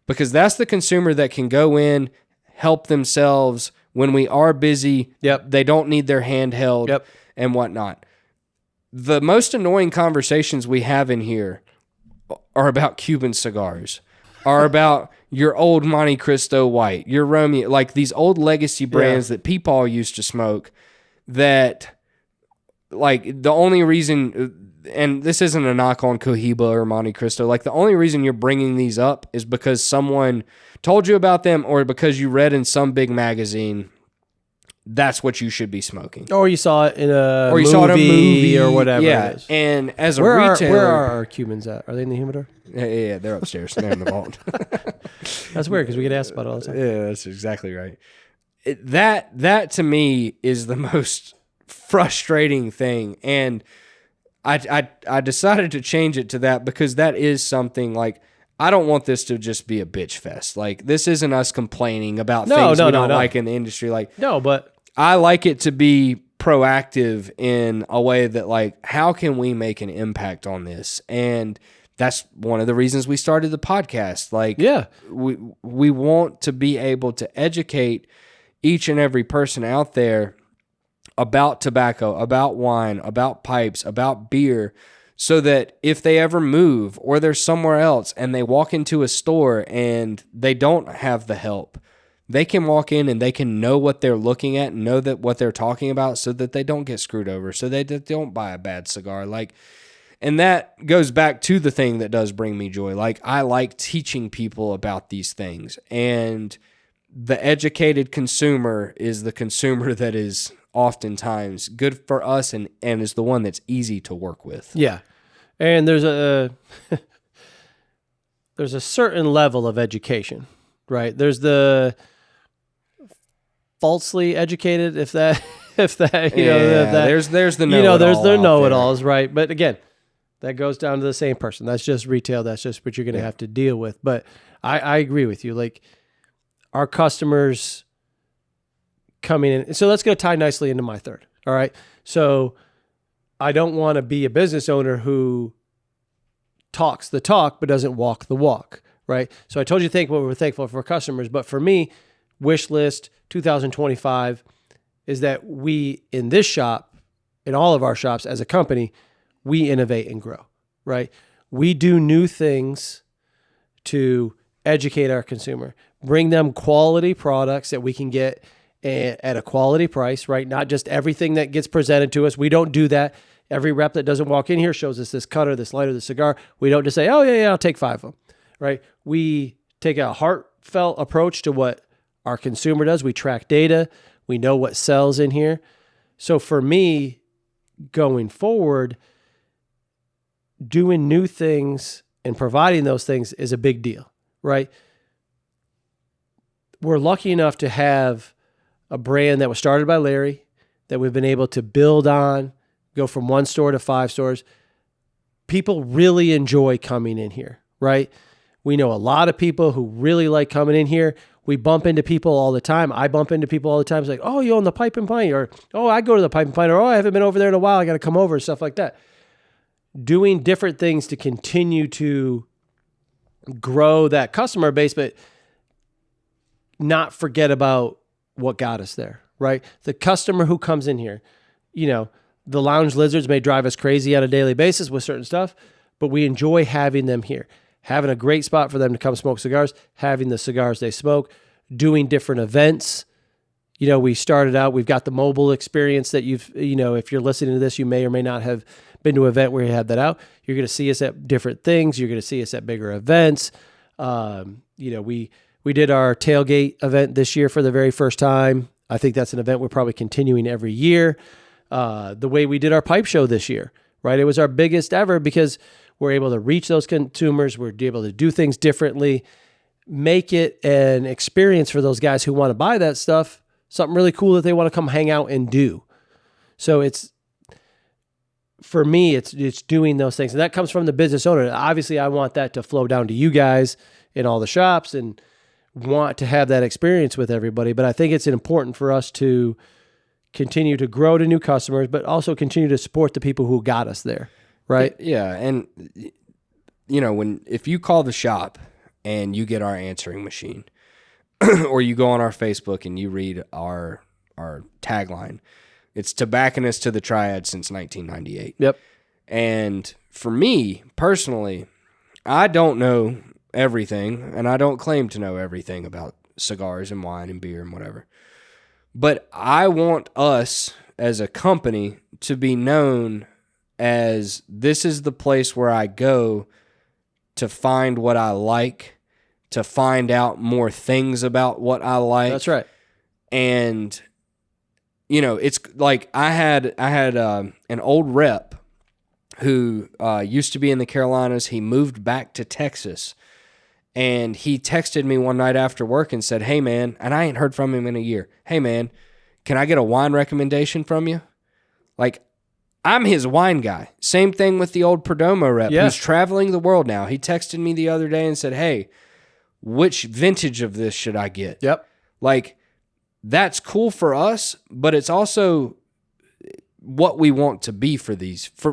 Because that's the consumer that can go in, help themselves when we are busy. Yep. They don't need their hand held and whatnot. The most annoying conversations we have in here are about Cuban cigars, are about your old Monte Cristo White, your Romeo, like these old legacy brands that people used to smoke that, like, the only reason, and this isn't a knock on Cohiba or Monte Cristo, like the only reason you're bringing these up is because someone told you about them or because you read in some big magazine that's what you should be smoking. Or you saw it in a movie or whatever it is. And as a retailer... Where are our Cubans at? Are they in the humidor? Yeah, they're upstairs. They're in the vault. That's weird because we get asked about it all the time. Yeah, that's exactly right. That to me is the most frustrating thing. And I decided to change it to that because that is something like... I don't want this to just be a bitch fest. Like, this isn't us complaining about things we don't like in the industry. Like, no, but I like it to be proactive in a way that, like, how can we make an impact on this? And that's one of the reasons we started the podcast. Like, we want to be able to educate each and every person out there about tobacco, about wine, about pipes, about beer, so that if they ever move or they're somewhere else and they walk into a store and they don't have the help, they can walk in and they can know what they're looking at and know that what they're talking about so that they don't get screwed over, so they don't buy a bad cigar. Like, and that goes back to the thing that does bring me joy. Like, I like teaching people about these things, and the educated consumer is the consumer that is oftentimes good for us and is the one that's easy to work with. Yeah. And there's a certain level of education, right? There's the falsely educated, if that there's the know-it-all, there's the know-it-alls, right? But again, that goes down to the same person. That's just retail. That's just what you're going to have to deal with. But I agree with you. Like, our customers coming in. So let's go tie nicely into my third. All right. So I don't want to be a business owner who talks the talk but doesn't walk the walk. Right. So I told you we're thankful for customers, but for me, wish list 2025 is that we in this shop, in all of our shops as a company, we innovate and grow. Right. We do new things to educate our consumer, bring them quality products that we can get at a quality price, right? Not just everything that gets presented to us. We don't do that. Every rep that doesn't walk in here shows us this cutter, this lighter, this cigar. We don't just say, oh, yeah, I'll take 5 of them, right? We take a heartfelt approach to what our consumer does. We track data. We know what sells in here. So for me, going forward, doing new things and providing those things is a big deal, right? We're lucky enough to have a brand that was started by Larry, that we've been able to build on, go from 1 store to 5 stores. People really enjoy coming in here, right? We know a lot of people who really like coming in here. We bump into people all the time. I bump into people all the time. It's like, oh, you own the Pipe Pint, or, oh, I go to the Pipe Pint, or, oh, I haven't been over there in a while. I got to come over, stuff like that. Doing different things to continue to grow that customer base, but not forget about what got us there, right? The customer who comes in here, the lounge lizards may drive us crazy on a daily basis with certain stuff, but we enjoy having them here, having a great spot for them to come smoke cigars, having the cigars they smoke, doing different events we started out, we've got the mobile experience that if you're listening to this, you may or may not have been to an event where you had that out. You're going to see us at different things. You're going to see us at bigger events. We did our tailgate event this year for the very first time. I think that's an event we're probably continuing every year. The way we did our pipe show this year, right? It was our biggest ever because we're able to reach those consumers. We're able to do things differently, make it an experience for those guys who want to buy that stuff, something really cool that they want to come hang out and do. So for me, it's doing those things. And that comes from the business owner. Obviously, I want that to flow down to you guys in all the shops and want to have that experience with everybody. But I think it's important for us to continue to grow to new customers, but also continue to support the people who got us there. Right? Yeah. And, if you call the shop and you get our answering machine, or you go on our Facebook and you read our tagline, it's tobacconist to the triad since 1998. Yep. And for me personally, I don't know everything, and I don't claim to know everything about cigars and wine and beer and whatever. But I want us as a company to be known as this is the place where I go to find what I like, to find out more things about what I like. That's right. And it's like I had an old rep who used to be in the Carolinas. He moved back to Texas, and he texted me one night after work and said, "Hey man," and I ain't heard from him in a year. "Hey man, can I get a wine recommendation from you?" Like, I'm his wine guy. Same thing with the old Perdomo rep who's traveling the world now. He texted me the other day and said, "Hey, which vintage of this should I get?" Yep. Like, that's cool for us, but it's also what we want to be for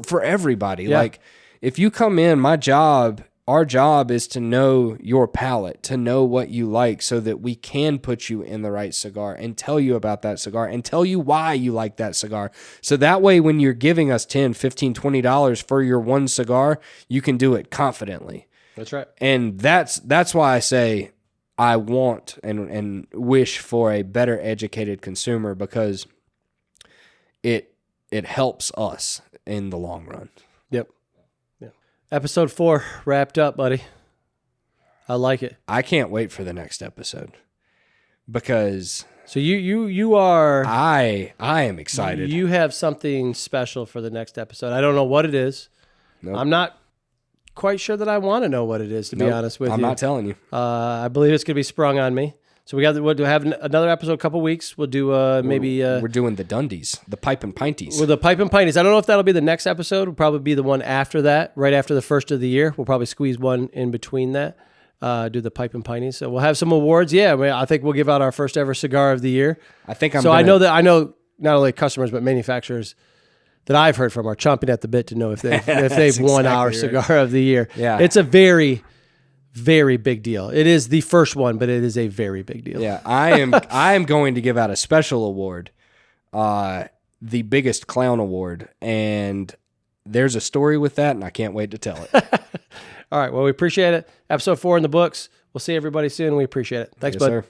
for everybody. Yeah. Like, if you come in, our job is to know your palate, to know what you like so that we can put you in the right cigar and tell you about that cigar and tell you why you like that cigar. So that way, when you're giving us $10, $15, $20 for your one cigar, you can do it confidently. That's right. And that's why I say I want and wish for a better educated consumer, because it helps us in the long run. Yep. Episode 4 wrapped up, buddy. I like it. I can't wait for the next episode because so you are I am excited. You have something special for the next episode. I don't know what it is. Nope. I'm not quite sure that I want to know what it is, to be honest with you. I'm not telling you. I believe it's going to be sprung on me. So we'll have another episode, a couple weeks. We'll do maybe... we're doing the Dundies, the Pipe and Pinties. Well, the Pipe and Pinties. I don't know if that'll be the next episode. It'll probably be the one after that, right after the first of the year. We'll probably squeeze one in between that, do the Pipe and Pinties. So we'll have some awards. Yeah, I think we'll give out our first ever cigar of the year. I think I know not only customers, but manufacturers that I've heard from are chomping at the bit to know if they've won our cigar of the year. Yeah. It's a very... very big deal. It is the first one, but it is a very big deal. Yeah, I am going to give out a special award, the biggest clown award, and there's a story with that, and I can't wait to tell it. All right, well, we appreciate it. Episode 4 in the books. We'll see everybody soon. We appreciate it. Thanks, Yes, bud. sir.